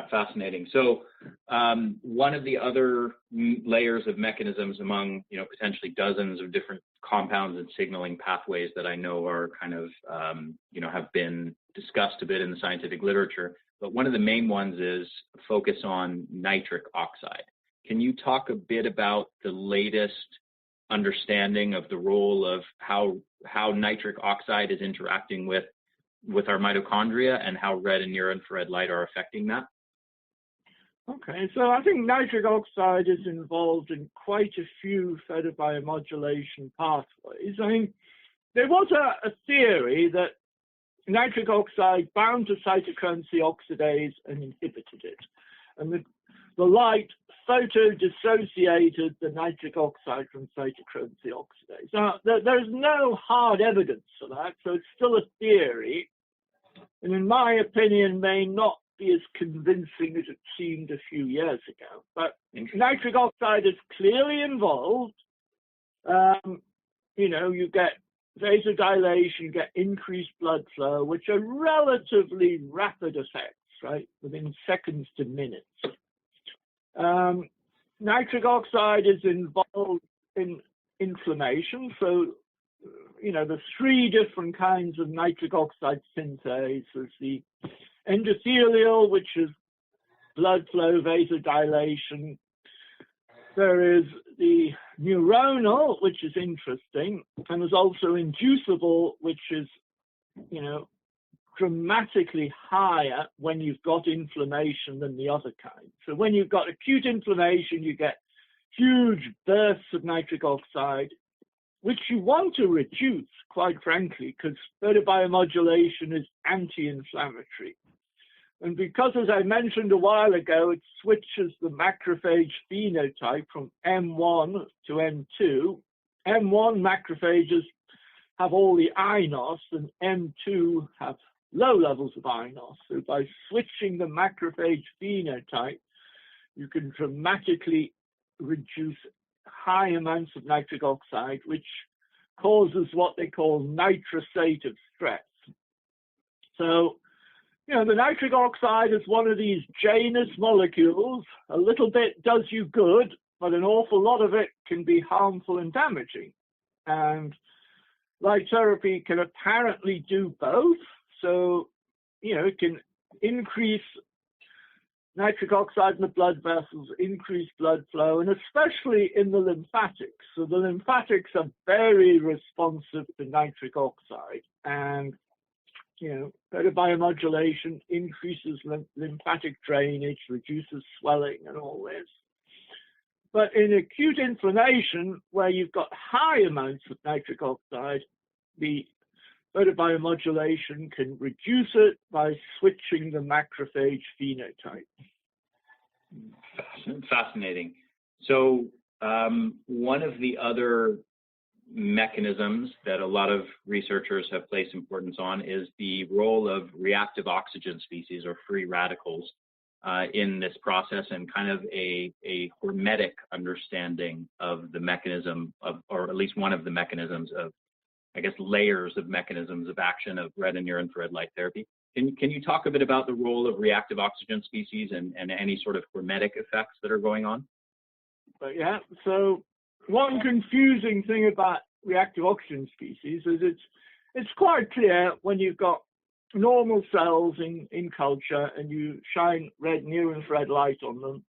fascinating. So one of the other layers of mechanisms among, potentially dozens of different compounds and signaling pathways that I know are kind of, have been discussed a bit in the scientific literature, but one of the main ones is focus on nitric oxide. Can you talk a bit about the latest understanding of the role of how nitric oxide is interacting with our mitochondria and how red and near-infrared light are affecting that? Okay, so I think nitric oxide is involved in quite a few photobiomodulation pathways. I mean, there was a theory that nitric oxide bound to cytochrome C oxidase and inhibited it. And the light photo-dissociated the nitric oxide from cytochrome C oxidase. Now, there's no hard evidence for that, so it's still a theory, and in my opinion, may not be as convincing as it seemed a few years ago. But nitric oxide is clearly involved. You get vasodilation, you get increased blood flow, which are relatively rapid effects, right, within seconds to minutes. Nitric oxide is involved in inflammation. So, the three different kinds of nitric oxide synthase. There's the endothelial, which is blood flow, vasodilation. There is the neuronal, which is interesting. And there's also inducible, which is, dramatically higher when you've got inflammation than the other kind. So when you've got acute inflammation, you get huge bursts of nitric oxide, which you want to reduce, quite frankly, because photobiomodulation is anti-inflammatory. And because, as I mentioned a while ago, it switches the macrophage phenotype from M1 to M2, M1 macrophages have all the iNOS, and M2 have low levels of iNOS. So by switching the macrophage phenotype, you can dramatically reduce high amounts of nitric oxide, which causes what they call nitrosative stress. So, the nitric oxide is one of these Janus molecules. A little bit does you good, but an awful lot of it can be harmful and damaging. And light therapy can apparently do both. So, it can increase nitric oxide in the blood vessels, increase blood flow, and especially in the lymphatics. So the lymphatics are very responsive to nitric oxide. And, photobiomodulation increases lymphatic drainage, reduces swelling and all this. But in acute inflammation, where you've got high amounts of nitric oxide, the photobiomodulation can reduce it by switching the macrophage phenotype. Fascinating. So one of the other mechanisms that a lot of researchers have placed importance on is the role of reactive oxygen species or free radicals in this process, and kind of a hormetic understanding of the mechanism of, or at least one of the mechanisms of, I guess, layers of mechanisms of action of red and near-infrared light therapy. Can you talk a bit about the role of reactive oxygen species and any sort of hormetic effects that are going on? But yeah, so one confusing thing about reactive oxygen species is it's quite clear when you've got normal cells in culture and you shine red near-infrared light on them,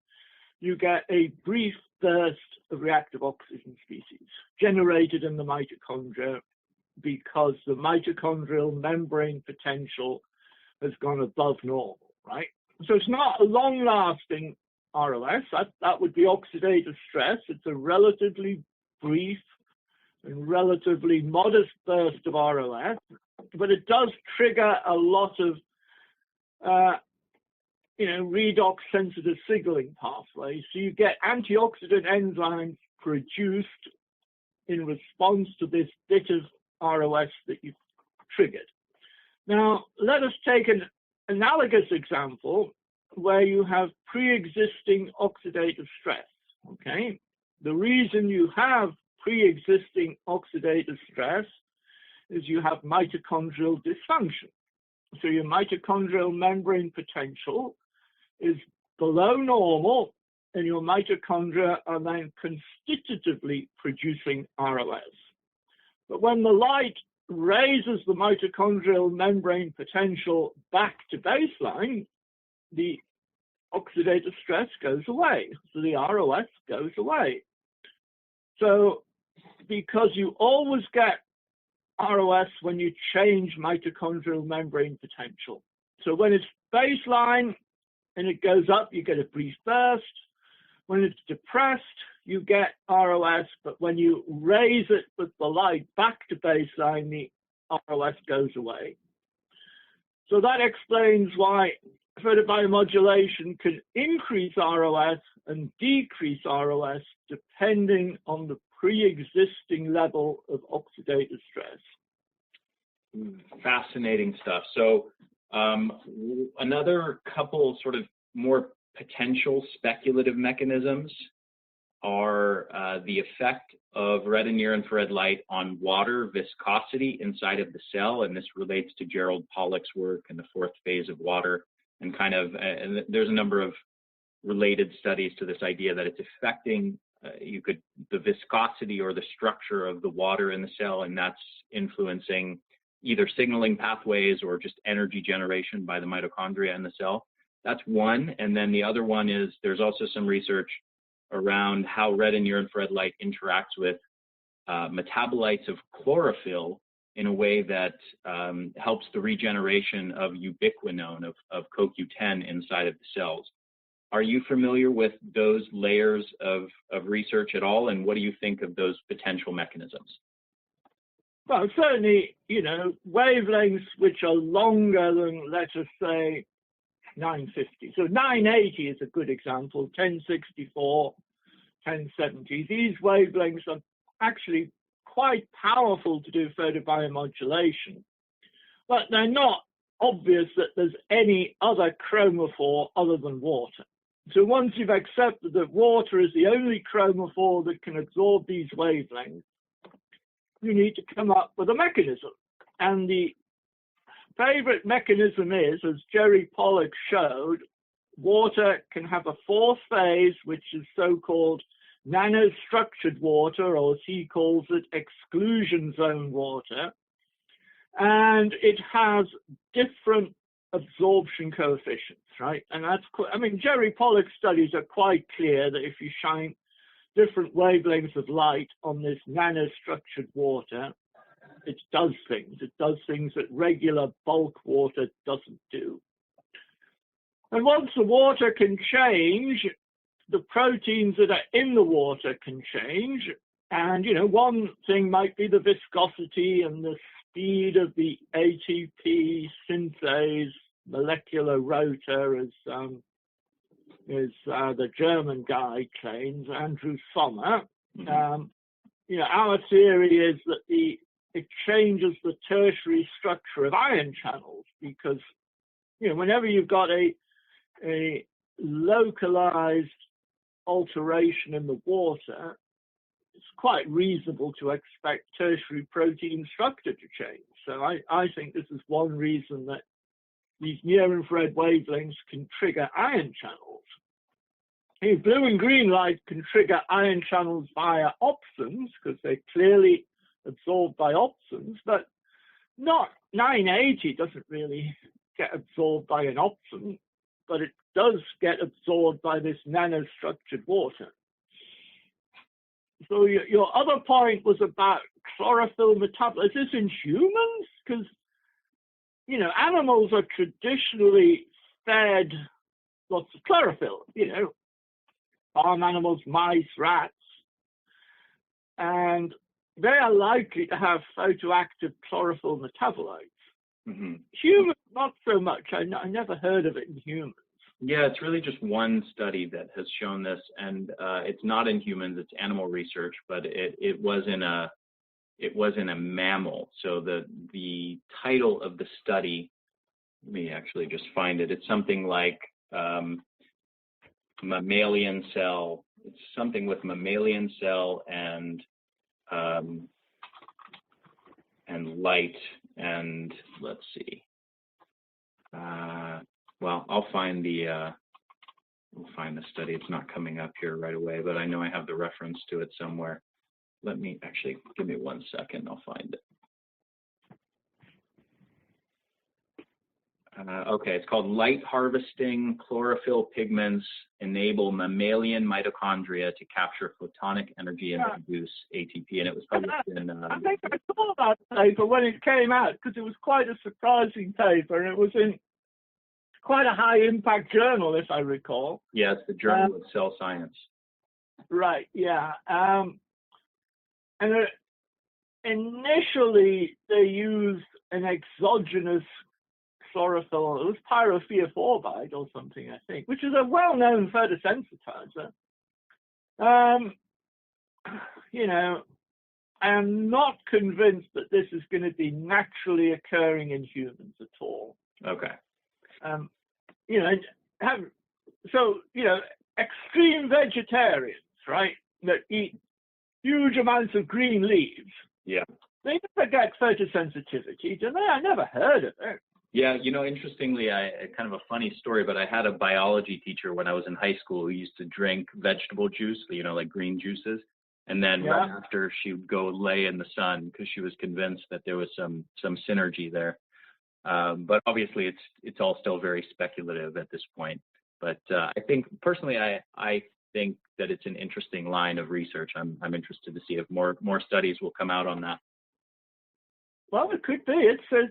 you get a brief burst of reactive oxygen species generated in the mitochondria because the mitochondrial membrane potential has gone above normal, right? So it's not a long-lasting ROS. That would be oxidative stress. It's a relatively brief and relatively modest burst of ROS, but it does trigger a lot of, redox-sensitive signaling pathways. So you get antioxidant enzymes produced in response to this bit of ROS that you've triggered. Now, let us take an analogous example where you have pre-existing oxidative stress, okay? The reason you have pre-existing oxidative stress is you have mitochondrial dysfunction. So your mitochondrial membrane potential is below normal, and your mitochondria are then constitutively producing ROS. But when the light raises the mitochondrial membrane potential back to baseline, the oxidative stress goes away, so the ROS goes away. So because you always get ROS when you change mitochondrial membrane potential. So when it's baseline and it goes up, you get a brief burst. When it's depressed, you get ROS, but when you raise it with the light back to baseline, the ROS goes away. So that explains why photobiomodulation can increase ROS and decrease ROS depending on the pre-existing level of oxidative stress. Fascinating stuff. So another couple sort of more potential speculative mechanisms are the effect of red and near-infrared light on water viscosity inside of the cell, and this relates to Gerald Pollack's work in the fourth phase of water, and kind of and there's a number of related studies to this idea that it's affecting the viscosity or the structure of the water in the cell, and that's influencing either signaling pathways or just energy generation by the mitochondria in the cell. That's one. And then the other one is there's also some research around how red and near-infrared light interacts with metabolites of chlorophyll in a way that helps the regeneration of ubiquinone, of CoQ10 inside of the cells. Are you familiar with those layers of research at all, and what do you think of those potential mechanisms? Well, certainly, wavelengths which are longer than, let us say, 950. So 980 is a good example, 1064, 1070. These wavelengths are actually quite powerful to do photobiomodulation, but they're not obvious that there's any other chromophore other than water. So once you've accepted that water is the only chromophore that can absorb these wavelengths, you need to come up with a mechanism. And the favorite mechanism is, as Jerry Pollack showed, water can have a fourth phase, which is so-called nanostructured water, or as he calls it, exclusion zone water. And it has different absorption coefficients, right? And that's Jerry Pollack's studies are quite clear that if you shine different wavelengths of light on this nanostructured water, it does things. It does things that regular bulk water doesn't do. And once the water can change, the proteins that are in the water can change. And, one thing might be the viscosity and the speed of the ATP synthase molecular rotor, as as the German guy claims, Andrew Sommer. Our theory is that it changes the tertiary structure of ion channels because, whenever you've got a localized alteration in the water, it's quite reasonable to expect tertiary protein structure to change. So I think this is one reason that these near-infrared wavelengths can trigger ion channels. Blue and green light can trigger ion channels via opsons because they're clearly absorbed by opsons, but not 980 doesn't really get absorbed by an opson, but it does get absorbed by this nanostructured water. So your other point was about chlorophyll metabolism. Is this in humans? Because, animals are traditionally fed lots of chlorophyll, farm animals, mice, rats, and they are likely to have photoactive chlorophyll metabolites. Humans, not so much. I never heard of it in humans. Yeah, it's really just one study that has shown this, and it's not in humans. It's animal research, but it was in a mammal. So the title of the study, let me actually just find it. It's something like mammalian cell. It's something with mammalian cell and light, and let's see. Well, I'll find we'll find the study. It's not coming up here right away, but I know I have the reference to it somewhere. Let me actually, give me 1 second. I'll find it. Okay, it's called Light Harvesting Chlorophyll Pigments Enable Mammalian Mitochondria to Capture Photonic Energy and Produce ATP, and it was published in... I think I saw that paper when it came out because it was quite a surprising paper, and it was in quite a high-impact journal, if I recall. Yeah, it's the Journal of Cell Science. Right, yeah. And initially, they used an exogenous chlorophyll. It was pyrophenophore or something, I think, which is a well-known photosensitizer. I'm not convinced that this is going to be naturally occurring in humans at all. Okay. Extreme vegetarians, right, that eat huge amounts of green leaves. Yeah. They never get photosensitivity, do they? I never heard of it. Yeah, interestingly, kind of a funny story, but I had a biology teacher when I was in high school who used to drink vegetable juice, like green juices. And then right after, she would go lay in the sun because she was convinced that there was some synergy there. But obviously, it's all still very speculative at this point. But I think personally, I think that it's an interesting line of research. I'm interested to see if more studies will come out on that. Well, it could be. It's as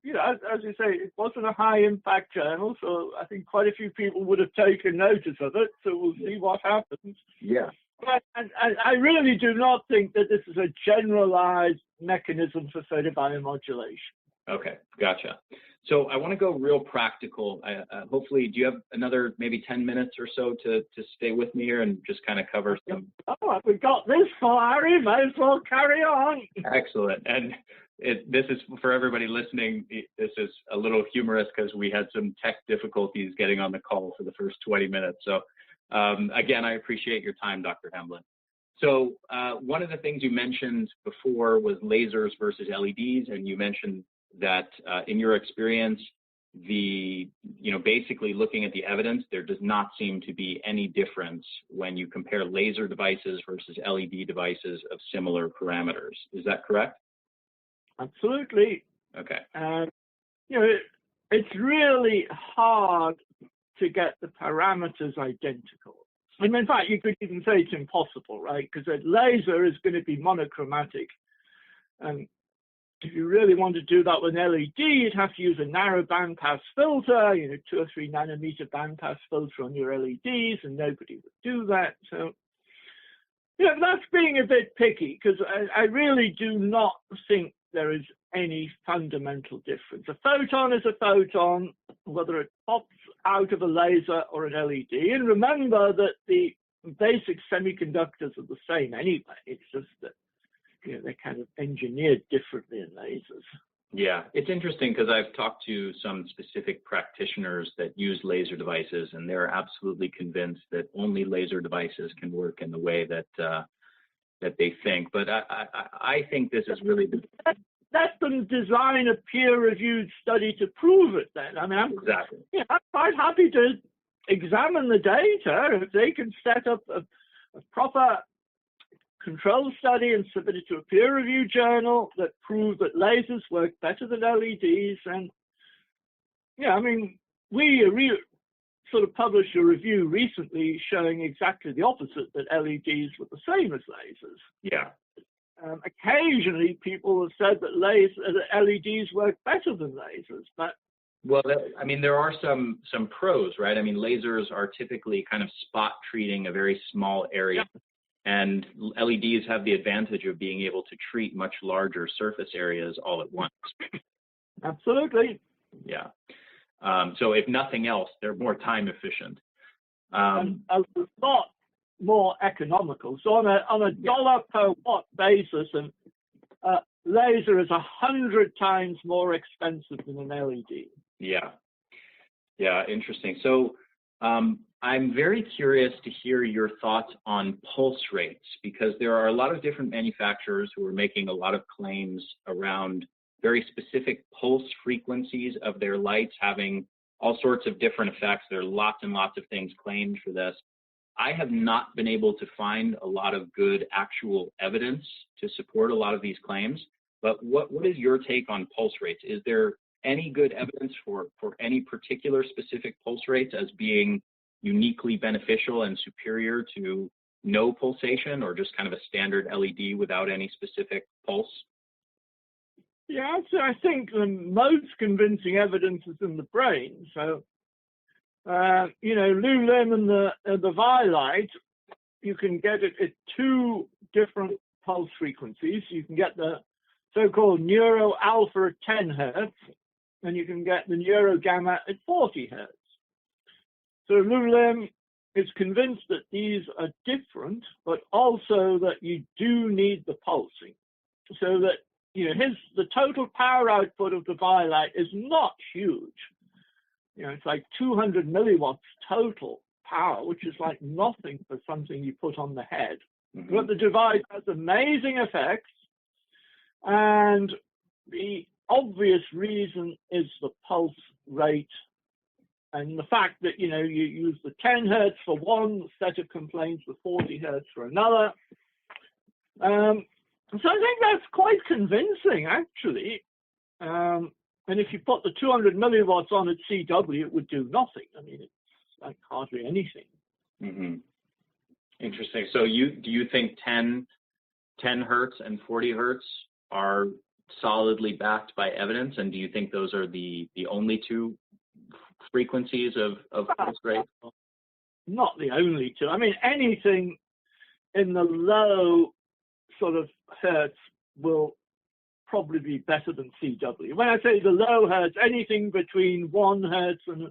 you say, it wasn't a high-impact journal, so I think quite a few people would have taken notice of it. So we'll see what happens. Yeah. But I really do not think that this is a generalized mechanism for photobiomodulation. Okay, gotcha. So I want to go real practical. Hopefully, do you have another maybe 10 minutes or so to stay with me here and just kind of cover some? Oh, we've got this far. We might as well carry on. Excellent. And this is for everybody listening. This is a little humorous because we had some tech difficulties getting on the call for the first 20 minutes. So again, I appreciate your time, Dr. Hamlin. So one of the things you mentioned before was lasers versus LEDs, and you mentioned that in your experience, basically looking at the evidence, there does not seem to be any difference when you compare laser devices versus LED devices of similar parameters. Is that correct? Absolutely. Okay. It's really hard to get the parameters identical. And in fact, you could even say it's impossible, right? Because a laser is going to be monochromatic. And if you really want to do that with an LED, you'd have to use a narrow bandpass filter, 2 or 3 nanometer bandpass filter on your LEDs, and nobody would do that. So, that's being a bit picky, because I really do not think there is any fundamental difference. A photon is a photon, whether it pops out of a laser or an LED. And remember that the basic semiconductors are the same anyway. It's just that they're kind of engineered differently in lasers. Yeah, it's interesting because I've talked to some specific practitioners that use laser devices, and they're absolutely convinced that only laser devices can work in the way that that they think. But I think this is really let them design a peer-reviewed study to prove it. Then I'm exactly. I'm quite happy to examine the data if they can set up a proper control study and submit it to a peer-reviewed journal that prove that lasers work better than LEDs. And we sort of published a review recently showing exactly the opposite, that LEDs were the same as lasers. Yeah. Occasionally, people have said that LEDs work better than lasers, but well, there are some pros, right? Lasers are typically kind of spot treating a very small area. Yeah. And LEDs have the advantage of being able to treat much larger surface areas all at once. Absolutely. Yeah. So if nothing else, they're more time efficient. And a lot more economical. So on a dollar per watt basis, a laser is 100 times more expensive than an LED. Yeah. Yeah, interesting. So I'm very curious to hear your thoughts on pulse rates, because there are a lot of different manufacturers who are making a lot of claims around very specific pulse frequencies of their lights having all sorts of different effects. There are lots and lots of things claimed for this. I have not been able to find a lot of good actual evidence to support a lot of these claims, but what is your take on pulse rates? Is there any good evidence for any particular specific pulse rates as being uniquely beneficial and superior to no pulsation, or just kind of a standard LED without any specific pulse? Yeah, so I think the most convincing evidence is in the brain. So, Lulim and the Violite, you can get it at two different pulse frequencies. You can get the so-called neuro alpha at 10 hertz, and you can get the neuro gamma at 40 hertz. So Lulim is convinced that these are different, but also that you do need the pulsing. So that, the total power output of the Violite is not huge. It's like 200 milliwatts total power, which is like nothing for something you put on the head. Mm-hmm. But the device has amazing effects, and the obvious reason is the pulse rate, and the fact that, you use the 10 hertz for one set of complaints, the 40 hertz for another. So I think that's quite convincing, actually. And if you put the 200 milliwatts on at CW, it would do nothing. It's like hardly anything. Mm-hmm. Interesting. So do you think 10 hertz and 40 hertz are solidly backed by evidence? And do you think those are the only two frequencies of pulse rate? Not the only two. Anything in the low sort of hertz will probably be better than CW. When I say the low hertz, anything between 1 hertz and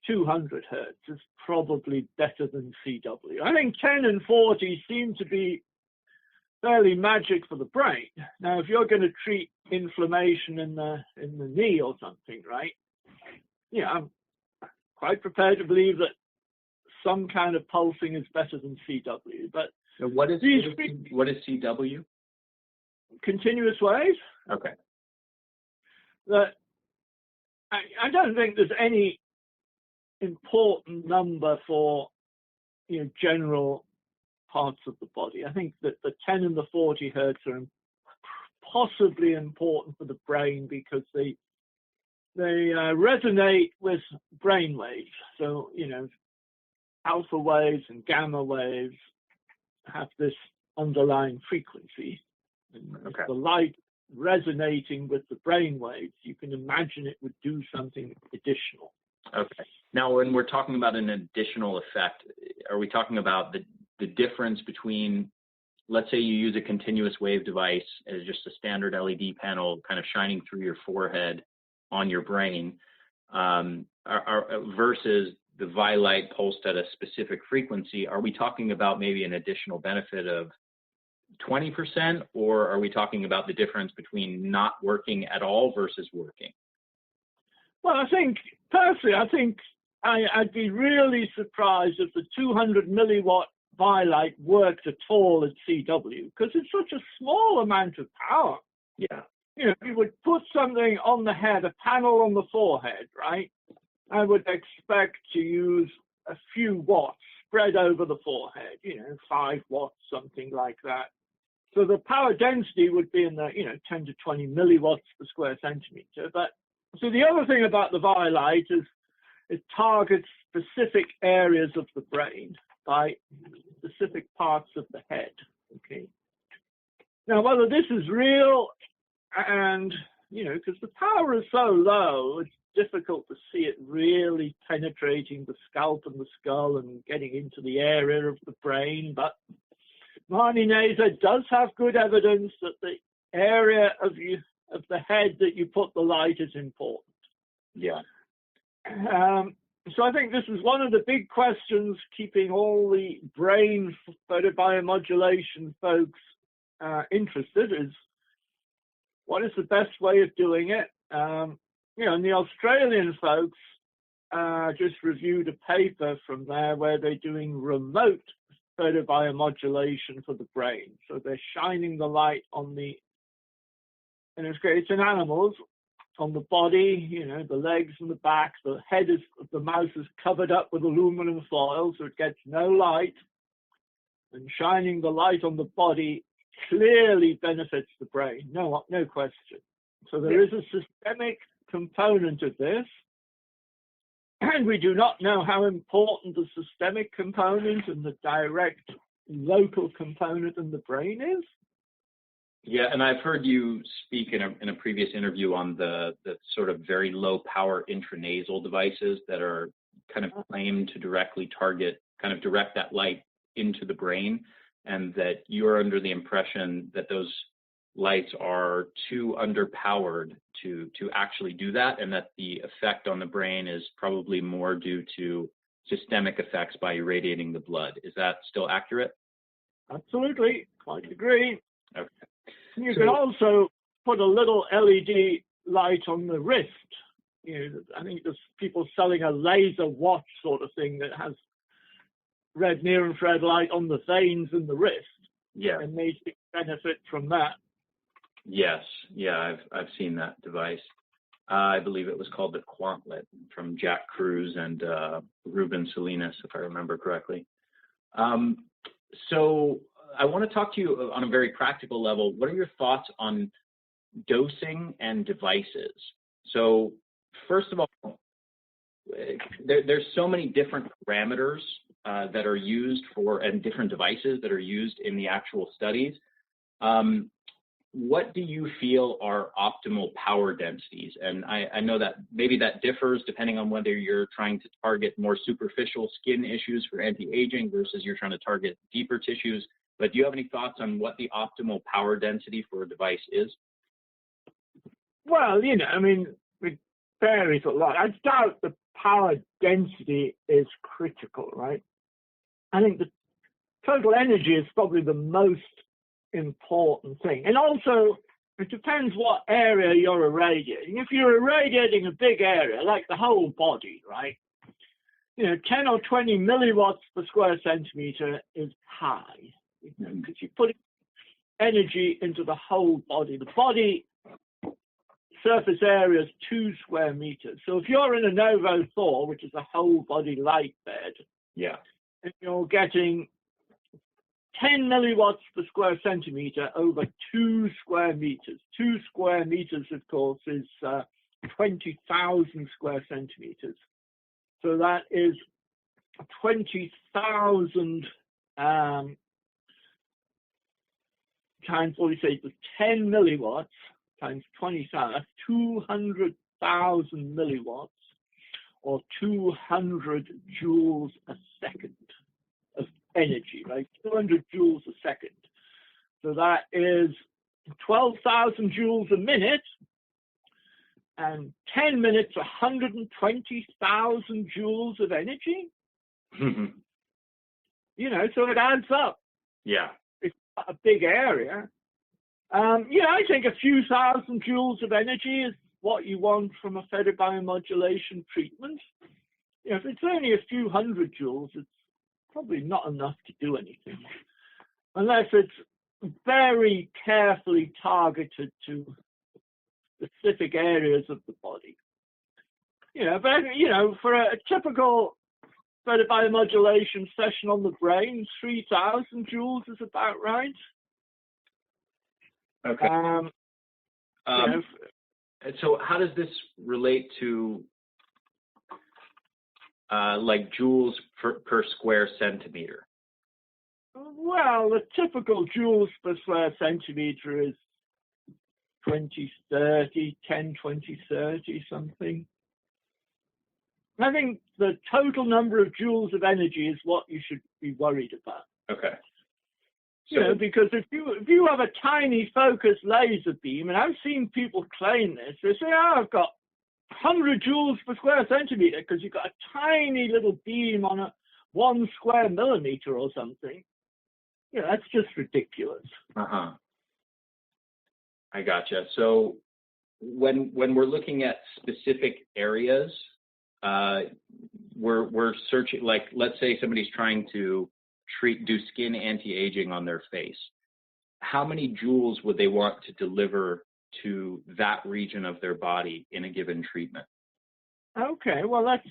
200 hertz is probably better than CW. I think 10 and 40 seem to be fairly magic for the brain. Now, if you're going to treat inflammation in the knee or something, right? I'm quite prepared to believe that some kind of pulsing is better than CW. But so what is CW? Continuous waves. Okay. I don't think there's any important number for general parts of the body. I think that the 10 and the 40 hertz are possibly important for the brain because they resonate with brain waves. So alpha waves and gamma waves have this underlying frequency. And okay. The light resonating with the brain waves, you can imagine it would do something additional. Okay. Now, when we're talking about an additional effect, are we talking about the difference between, let's say you use a continuous wave device as just a standard LED panel kind of shining through your forehead on your brain, versus the Vilight pulsed at a specific frequency, are we talking about maybe an additional benefit of 20%, or are we talking about the difference between not working at all versus working? Well, personally, I'd be really surprised if the 200 milliwatt Vilight worked at all at CW, because it's such a small amount of power. Yeah. You know, if you would put something on the head, a panel on the forehead, right? I would expect to use a few watts spread over the forehead, 5 watts, something like that. So the power density would be in the, 10 to 20 milliwatts per square centimeter. But so the other thing about the Vilight is it targets specific areas of the brain by specific parts of the head. Okay. Now, whether this is real and, because the power is so low, it's difficult to see it really penetrating the scalp and the skull and getting into the area of the brain. But Marnie Naser does have good evidence that the area of the head that you put the light is important. Yeah. So I think this is one of the big questions keeping all the brain photobiomodulation folks interested is what is the best way of doing it? And the Australian folks just reviewed a paper from there where they're doing remote photobiomodulation for the brain. So they're shining the light on and it's in animals, on the body, the legs and the back. The head of the mouse is covered up with aluminum foil, so it gets no light. And shining the light on the body clearly benefits the brain, no question. So there is a systemic component of this, and we do not know how important the systemic component and the direct local component in the brain is. Yeah, and I've heard you speak in a previous interview on the sort of very low power intranasal devices that are kind of claimed to directly target, kind of direct that light into the brain, and that you're under the impression that those lights are too underpowered to actually do that, and that the effect on the brain is probably more due to systemic effects by irradiating the blood. Is that still accurate? Absolutely, quite agree. Okay. You can also put a little LED light on the wrist. I think there's people selling a laser watch sort of thing that has red near-infrared light on the veins in the wrist. Yeah. And they benefit from that. Yes. Yeah, I've seen that device. I believe it was called the Quantlet from Jack Cruz and Ruben Salinas, if I remember correctly. So I want to talk to you on a very practical level. What are your thoughts on dosing and devices? So first of all, there's so many different parameters that are used and different devices that are used in the actual studies. What do you feel are optimal power densities? And I know that maybe that differs depending on whether you're trying to target more superficial skin issues for anti-aging versus you're trying to target deeper tissues. But do you have any thoughts on what the optimal power density for a device is? Well, it varies a lot. I doubt the power density is critical, right? I think the total energy is probably the most important thing. And also, it depends what area you're irradiating. If you're irradiating a big area, like the whole body, right? 10 or 20 milliwatts per square centimeter is high, because you're putting energy into the whole body. The body surface area is 2 square meters. So if you're in a Novo Thor, which is a whole body light bed, yeah, and you're getting 10 milliwatts per square centimeter over 2 square meters. 2 square meters, of course, is 20,000 square centimeters. So that is 20,000 times what do you say? 10 milliwatts times 20,000. That's 200,000 milliwatts, or 200 joules a second of energy, right? 200 joules a second. So that is 12,000 joules a minute. and 10 minutes, 120,000 joules of energy. You know, so it adds up. Yeah. It's a big area. Yeah, I think a few thousand joules of energy is what you want from a photobiomodulation treatment. You know, if it's only a few hundred joules, it's probably not enough to do anything, unless it's very carefully targeted to specific areas of the body. You know, but you know, for a typical photobiomodulation session on the brain, 3,000 joules is about right. Okay. You know, so how does this relate to like joules per square centimeter? well, the typical joules per square centimeter is 2030, 10, 20, 30, something. I think the total number of joules of energy is what you should be worried about. Okay. You know, because if you have a tiny focused laser beam, and I've seen people claim this, they say, oh, I've got 100 joules per square centimeter because you've got a tiny little beam on a 1 square millimeter or something. You know, that's just ridiculous. Uh-huh. I gotcha. So when we're looking at specific areas, we're searching, like, let's say somebody's trying to do skin anti-aging on their face. How many joules would they want to deliver to that region of their body in a given treatment? Okay, well, let's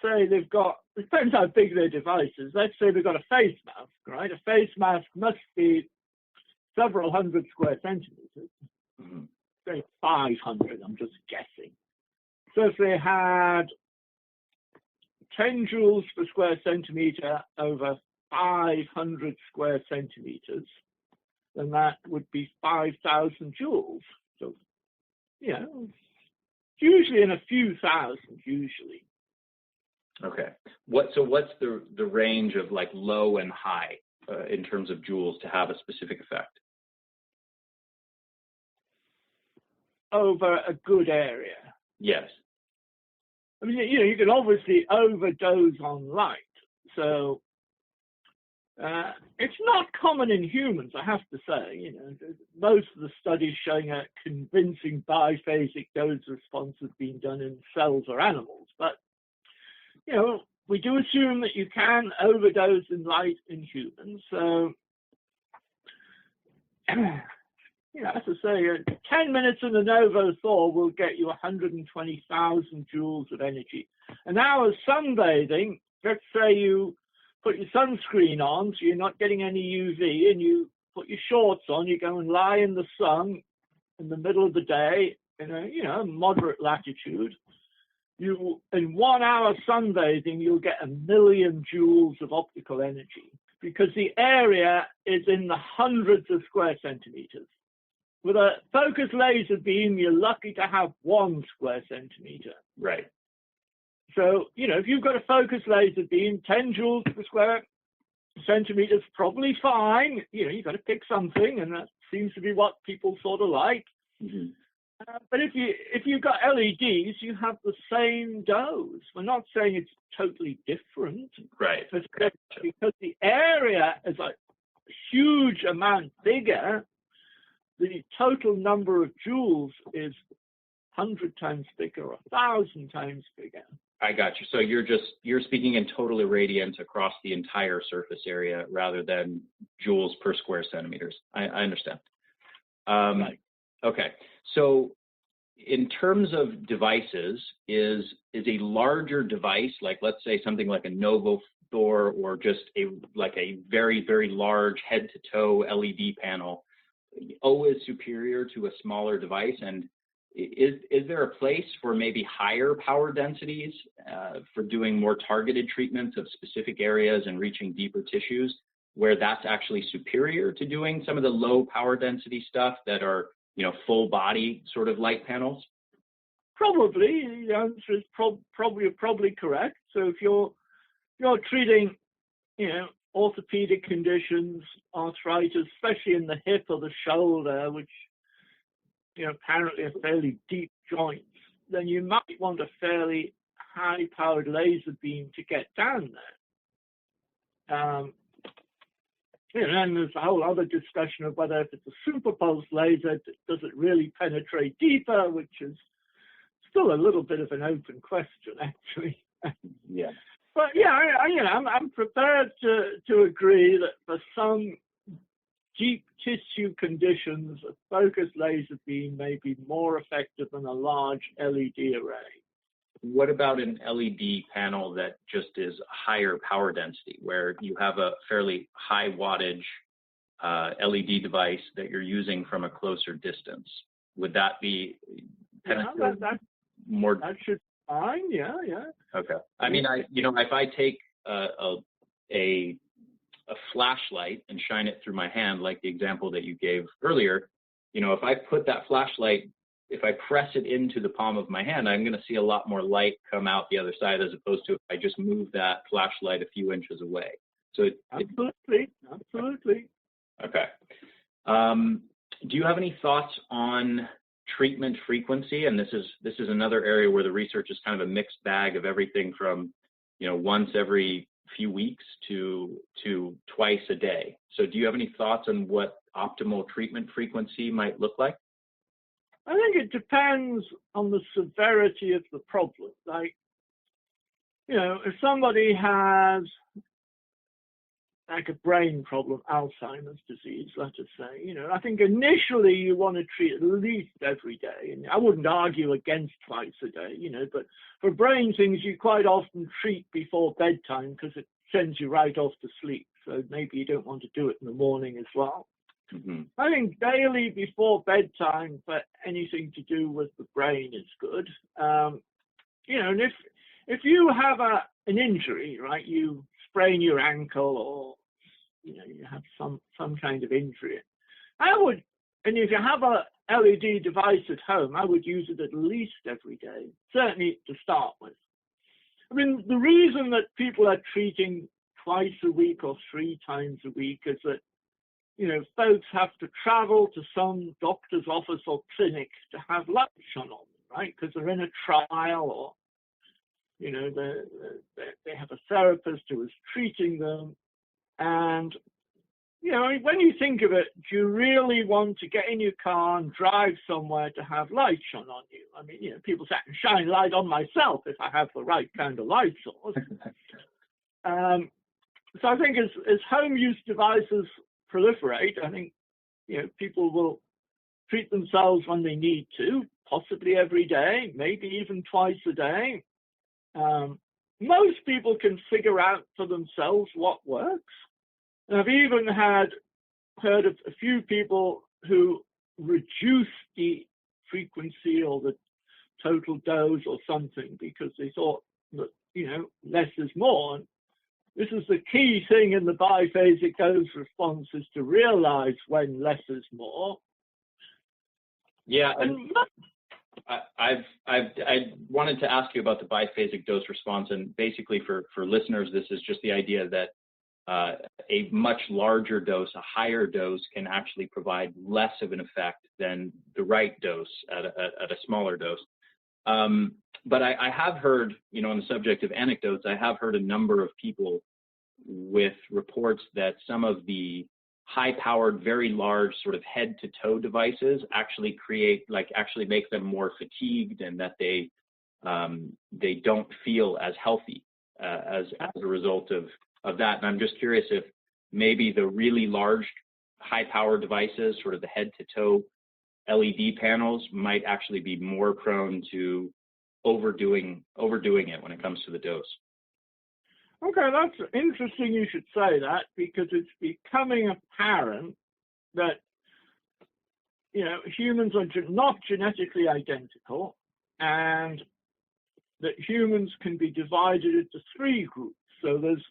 say they've got, it depends how big their device is. Let's say they've got a face mask, right? A face mask must be several hundred square centimeters. Mm-hmm. Say 500, I'm just guessing. So if they had 10 joules per square centimeter over 500 square centimeters, then that would be 5,000 joules. So, you know, usually in a few thousand, usually. Okay. What's the range of like low and high in terms of joules to have a specific effect? Over a good area. Yes. I mean, you know, you can obviously overdose on light. So it's not common in humans, I have to say. You know, most of the studies showing a convincing biphasic dose response have been done in cells or animals. But, you know, we do assume that you can overdose in light in humans. So, you know, as I say, 10 minutes in the Novo Thor will get you 120,000 joules of energy. An hour's sunbathing, let's say you put your sunscreen on so you're not getting any UV, and you put your shorts on, you go and lie in the sun in the middle of the day in a, you know, moderate latitude. You, in 1 hour sunbathing, you'll get 1 million joules of optical energy because the area is in the hundreds of square centimeters. With a focused laser beam, you're lucky to have 1 square centimeter. Right. So, you know, if you've got a focused laser beam, 10 joules per square centimeter is probably fine. You know, you've got to pick something, and that seems to be what people sort of like. Mm-hmm. But if you've got LEDs, you have the same dose. We're not saying it's totally different. Right. Because the area is a huge amount bigger, the total number of joules is 100 times bigger or 1,000 times bigger. I got you. So you're speaking in total irradiance across the entire surface area rather than joules per square centimeters. I understand. Right. Okay. So in terms of devices, is a larger device, like let's say something like a Novo Thor or just a very, very large head to toe LED panel, always superior to a smaller device? And is there a place for maybe higher power densities for doing more targeted treatments of specific areas and reaching deeper tissues where that's actually superior to doing some of the low power density stuff that are, you know, full body sort of light panels? Probably. The answer is probably correct. So if you're treating, you know, orthopedic conditions, arthritis, especially in the hip or the shoulder, which apparently are fairly deep joints, then you might want a fairly high-powered laser beam to get down there. And then there's a whole other discussion of whether if it's a super pulse laser, does it really penetrate deeper, which is still a little bit of an open question, actually. Yeah. But yeah, I'm prepared to agree that for some deep tissue conditions, a focused laser beam may be more effective than a large LED array. What about an LED panel that just is higher power density, where you have a fairly high wattage LED device that you're using from a closer distance? Would that be more? That should be fine. Yeah. Okay. I mean, if I take a flashlight and shine it through my hand, like the example that you gave earlier, if I put that flashlight, if I press it into the palm of my hand, I'm going to see a lot more light come out the other side, as opposed to if I just move that flashlight a few inches away. So absolutely. Okay. Do you have any thoughts on treatment frequency? And this is another area where the research is kind of a mixed bag of everything from, once every few weeks to twice a day. So do you have any thoughts on what optimal treatment frequency might look like? I think it depends on the severity of the problem. Like, if somebody has like a brain problem, Alzheimer's disease, let us say, I think initially you want to treat at least every day. And I wouldn't argue against twice a day, but for brain things, you quite often treat before bedtime because it sends you right off to sleep. So maybe you don't want to do it in the morning as well. Mm-hmm. I think daily before bedtime for anything to do with the brain is good. And if you have an injury, right, you sprain your ankle or you have some kind of injury, and if you have a LED device at home, I would use it at least every day, certainly to start with. I mean, the reason that people are treating twice a week or 3 times a week is that folks have to travel to some doctor's office or clinic to have light shone on them, right? Because they're in a trial, or they have a therapist who is treating them. And when you think of it, do you really want to get in your car and drive somewhere to have light shone on you? I mean, people say I can shine light on myself if I have the right kind of light source. So I think as home use devices proliferate, I think people will treat themselves when they need to, possibly every day, maybe even twice a day. Most people can figure out for themselves what works. And I've even heard of a few people who reduced the frequency or the total dose or something because they thought that less is more. And this is the key thing in the biphasic dose response, is to realize when less is more. Yeah, and I wanted to ask you about the biphasic dose response, and basically for listeners, this is just the idea that a much larger dose, a higher dose, can actually provide less of an effect than the right dose at a smaller dose. But I have heard, on the subject of anecdotes, I have heard a number of people with reports that some of the high-powered, very large sort of head-to-toe devices actually make them more fatigued, and that they don't feel as healthy as a result of that. And I'm just curious if maybe the really large, high-powered devices, sort of the head-to-toe LED panels, might actually be more prone to overdoing it when it comes to the dose. Okay, that's interesting you should say that, because it's becoming apparent that humans are not genetically identical, and that humans can be divided into 3 groups. So there's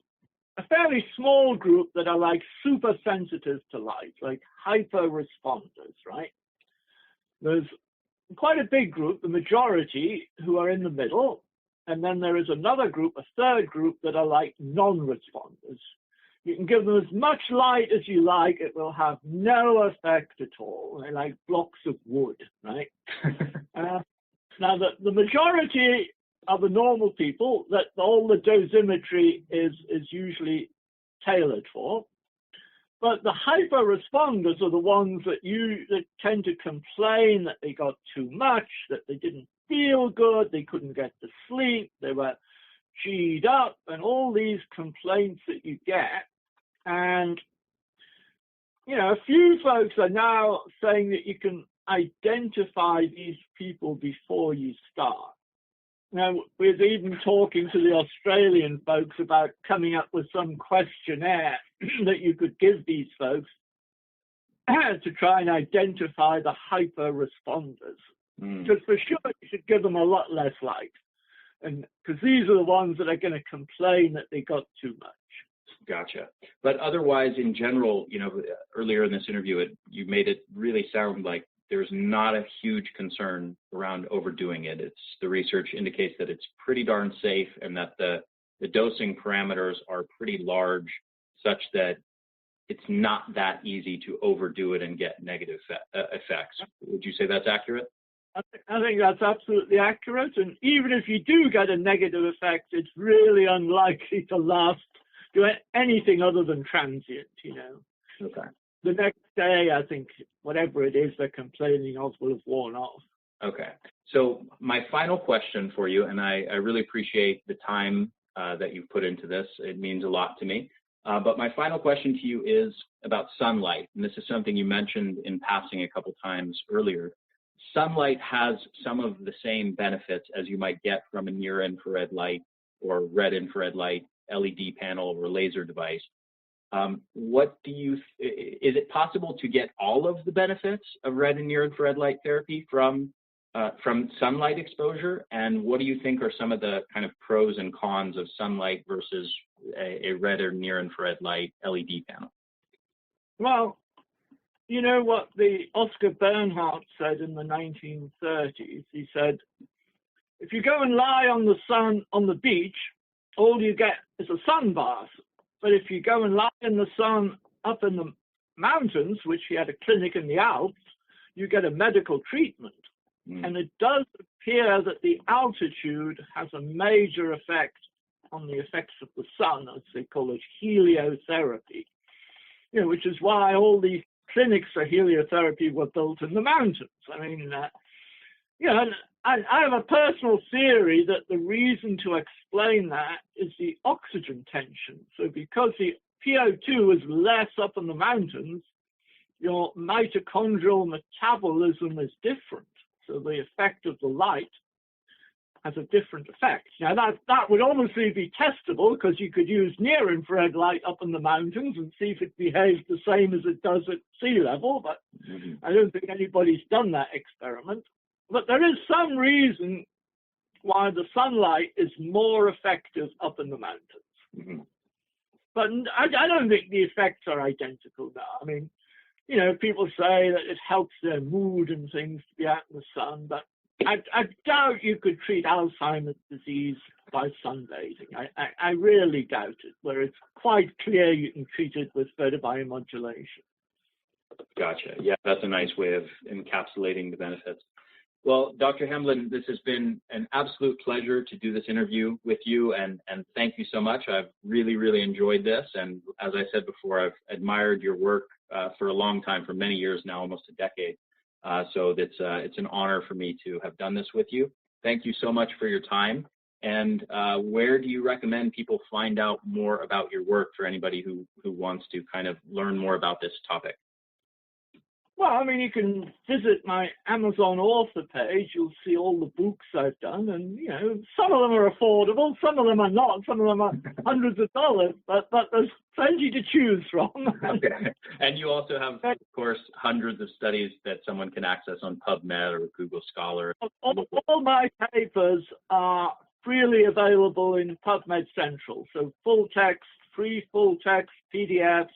a fairly small group that are like super sensitive to light, like hyper responders, right? There's quite a big group, the majority, who are in the middle. And then there is another group, a third group, that are like non-responders. You can give them as much light as you like. It will have no effect at all. They're like blocks of wood, right? Now, the majority of the normal people, that all the dosimetry is usually tailored for. But the hyper-responders are the ones that tend to complain that they got too much, that they didn't feel good, they couldn't get to sleep, they were G'd up, and all these complaints that you get. And, you know, a few folks are now saying that you can identify these people before you start. Now, we're even talking to the Australian folks about coming up with some questionnaire that you could give these folks to try and identify the hyper responders. Because for sure, you should give them a lot less light. And because these are the ones that are going to complain that they got too much. Gotcha. But otherwise, in general, you know, earlier in this interview, you made it really sound like there's not a huge concern around overdoing it. The research indicates that it's pretty darn safe, and that the dosing parameters are pretty large, such that it's not that easy to overdo it and get negative effects. Would you say that's accurate? I think that's absolutely accurate. And even if you do get a negative effect, it's really unlikely to last, do anything other than transient, you know. Okay. The next day, I think whatever it is they're complaining of will have worn off. Okay. So my final question for you, and I really appreciate the time that you've put into this. It means a lot to me. But my final question to you is about sunlight. And this is something you mentioned in passing a couple times earlier. Sunlight has some of the same benefits as you might get from a near-infrared light or red infrared light, LED panel, or laser device. Is it possible to get all of the benefits of red and near-infrared light therapy from sunlight exposure? And what do you think are some of the kind of pros and cons of sunlight versus a red or near-infrared light LED panel? Well, you know what the Oscar Bernhardt said in the 1930s? He said, if you go and lie on the sun on the beach, all you get is a sun bath. But if you go and lie in the sun up in the mountains, which he had a clinic in the Alps, you get a medical treatment. And it does appear that the altitude has a major effect on the effects of the sun, as they call it, heliotherapy. You know, which is why all these clinics for heliotherapy were built in the mountains. I mean, you know, I have a personal theory that the reason to explain that is the oxygen tension. So because the PO2 is less up in the mountains, your mitochondrial metabolism is different. So the effect of the light has a different effect. Now that would obviously be testable, because you could use near-infrared light up in the mountains and see if it behaves the same as it does at sea level, but I don't think anybody's done that experiment. But there is some reason why the sunlight is more effective up in the mountains. But I don't think the effects are identical now. I mean, you know, people say that it helps their mood and things to be out in the sun, but I doubt you could treat Alzheimer's disease by sunbathing. I really doubt it, where it's quite clear you can treat it with photobiomodulation. Gotcha. Yeah, that's a nice way of encapsulating the benefits. Well, Dr. Hamlin, this has been an absolute pleasure to do this interview with you, and thank you so much. I've really, really enjoyed this, and as I said before, I've admired your work for a long time, for many years now, almost a decade. So it's an honor for me to have done this with you. Thank you so much for your time. And where do you recommend people find out more about your work for anybody who wants to kind of learn more about this topic? Well, I mean, you can visit my Amazon author page. You'll see all the books I've done. And, you know, some of them are affordable, some of them are not, some of them are hundreds of dollars, but there's plenty to choose from. Okay. And you also have, of course, hundreds of studies that someone can access on PubMed or Google Scholar. All my papers are freely available in PubMed Central. So full text, free full text, PDFs.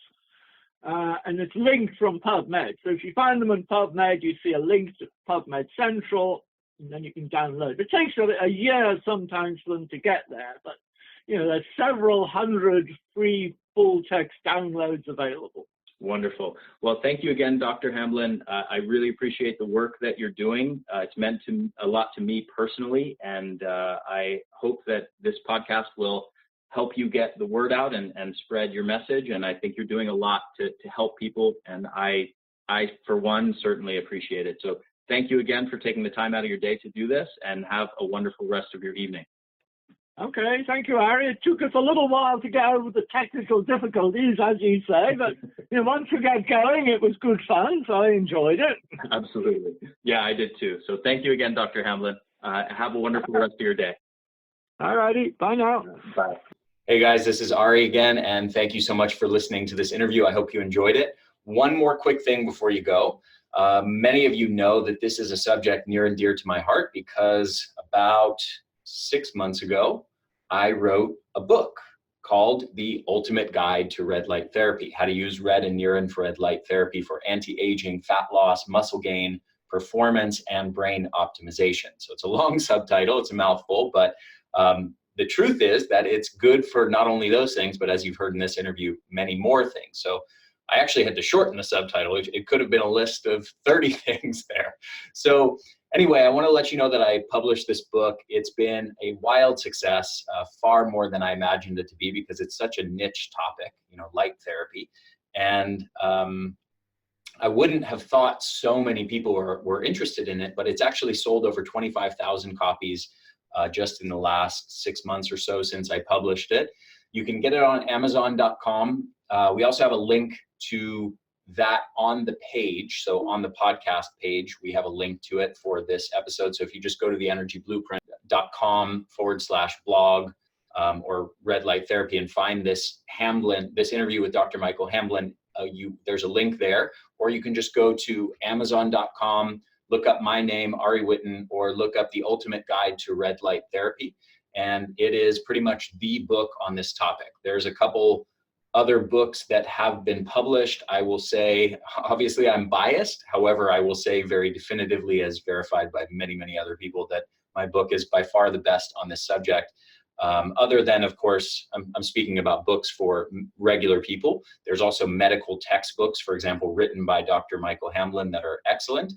And it's linked from PubMed. So if you find them in PubMed, you see a link to PubMed Central, and then you can download. It takes a year sometimes for them to get there, but you know, there's several hundred free full text downloads available. Wonderful. Well, thank you again, Dr. Hamlin. I really appreciate the work that you're doing. It's meant a lot to me personally, and I hope that this podcast will help you get the word out and spread your message. And I think you're doing a lot to help people, and I, for one, certainly appreciate it. So thank you again for taking the time out of your day to do this, and have a wonderful rest of your evening. Okay, thank you, Harry. It took us a little while to get over the technical difficulties, as you say, but once we got going, it was good fun, so I enjoyed it. Absolutely. Yeah, I did too. So thank you again, Dr. Hamlin. Have a wonderful rest of your day. All righty, bye now. Bye. Hey guys, this is Ari again, and thank you so much for listening to this interview. I hope you enjoyed it. One more quick thing before you go. Many of you know that this is a subject near and dear to my heart, because about 6 months ago, I wrote a book called The Ultimate Guide to Red Light Therapy: How to Use Red and Near Infrared Light Therapy for Anti-Aging, Fat Loss, Muscle Gain, Performance, and Brain Optimization. So it's a long subtitle, it's a mouthful, but the truth is that it's good for not only those things, but as you've heard in this interview, many more things. So I actually had to shorten the subtitle. It could have been a list of 30 things there. So anyway, I want to let you know that I published this book. It's been a wild success, far more than I imagined it to be, because it's such a niche topic, light therapy. And I wouldn't have thought so many people were interested in it, but it's actually sold over 25,000 copies just in the last 6 months or so since I published it. You can get it on Amazon.com. We also have a link to that on the page. So on the podcast page, we have a link to it for this episode. So if you just go to theenergyblueprint.com/blog or Red Light Therapy and find this interview with Dr. Michael Hamlin, there's a link there. Or you can just go to Amazon.com, look up my name, Ari Whitten, or look up The Ultimate Guide to Red Light Therapy. And it is pretty much the book on this topic. There's a couple other books that have been published. I will say, obviously I'm biased. However, I will say very definitively, as verified by many, many other people, that my book is by far the best on this subject. Other than, of course, I'm speaking about books for regular people. There's also medical textbooks, for example, written by Dr. Michael Hamlin, that are excellent,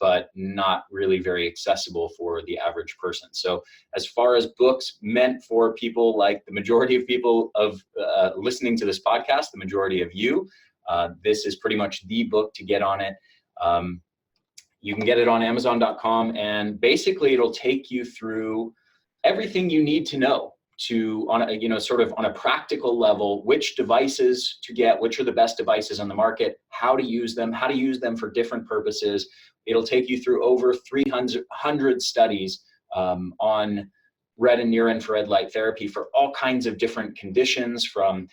but not really very accessible for the average person. So as far as books meant for people like the majority of people of listening to this podcast, the majority of you, this is pretty much the book to get on it. You can get it on Amazon.com, and basically it'll take you through everything you need to know on a practical level, which devices to get, which are the best devices on the market, how to use them for different purposes. It'll take you through over 300 studies on red and near infrared light therapy for all kinds of different conditions, from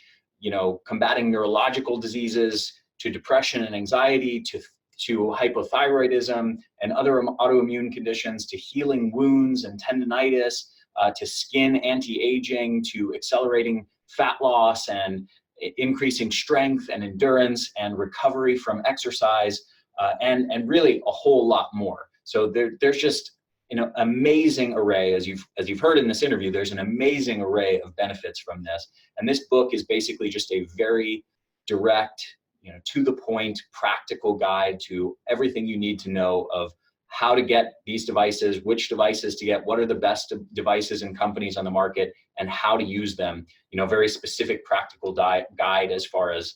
combating neurological diseases to depression and anxiety to hypothyroidism and other autoimmune conditions, to healing wounds and tendinitis, to skin anti-aging, to accelerating fat loss and increasing strength and endurance and recovery from exercise, and really a whole lot more. So there's just an amazing array, as you've heard in this interview, there's an amazing array of benefits from this. And this book is basically just a very direct, to the point, practical guide to everything you need to know of how to get these devices, which devices to get, what are the best devices and companies on the market, and how to use them. Very specific practical guide as far as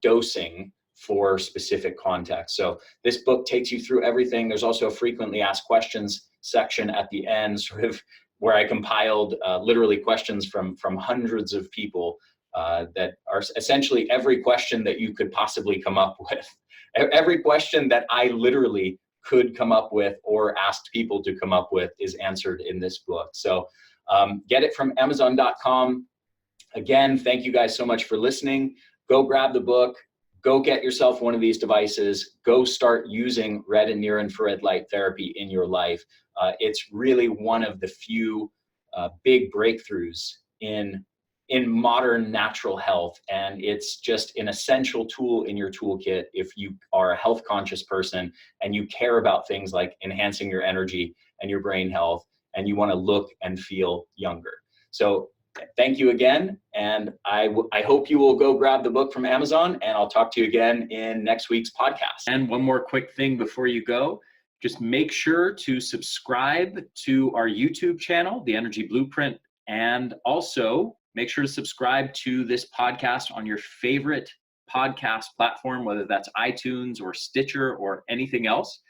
dosing for specific contexts. So this book takes you through everything. There's also a frequently asked questions section at the end, sort of where I compiled literally questions from hundreds of people that are essentially every question that you could possibly come up with. Every question that I literally could come up with or asked people to come up with is answered in this book. So get it from Amazon.com. Again, thank you guys so much for listening. Go grab the book. Go get yourself one of these devices. Go start using red and near infrared light therapy in your life. It's really one of the few big breakthroughs in modern natural health, and it's just an essential tool in your toolkit if you are a health conscious person and you care about things like enhancing your energy and your brain health, and you want to look and feel younger. So Thank you again, and I hope you will go grab the book from Amazon, and I'll talk to you again in next week's podcast. And one more quick thing before you go, just make sure to subscribe to our YouTube channel, The Energy Blueprint, and also make sure to subscribe to this podcast on your favorite podcast platform, whether that's iTunes or Stitcher or anything else.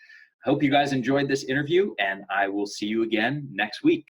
I hope you guys enjoyed this interview, and I will see you again next week.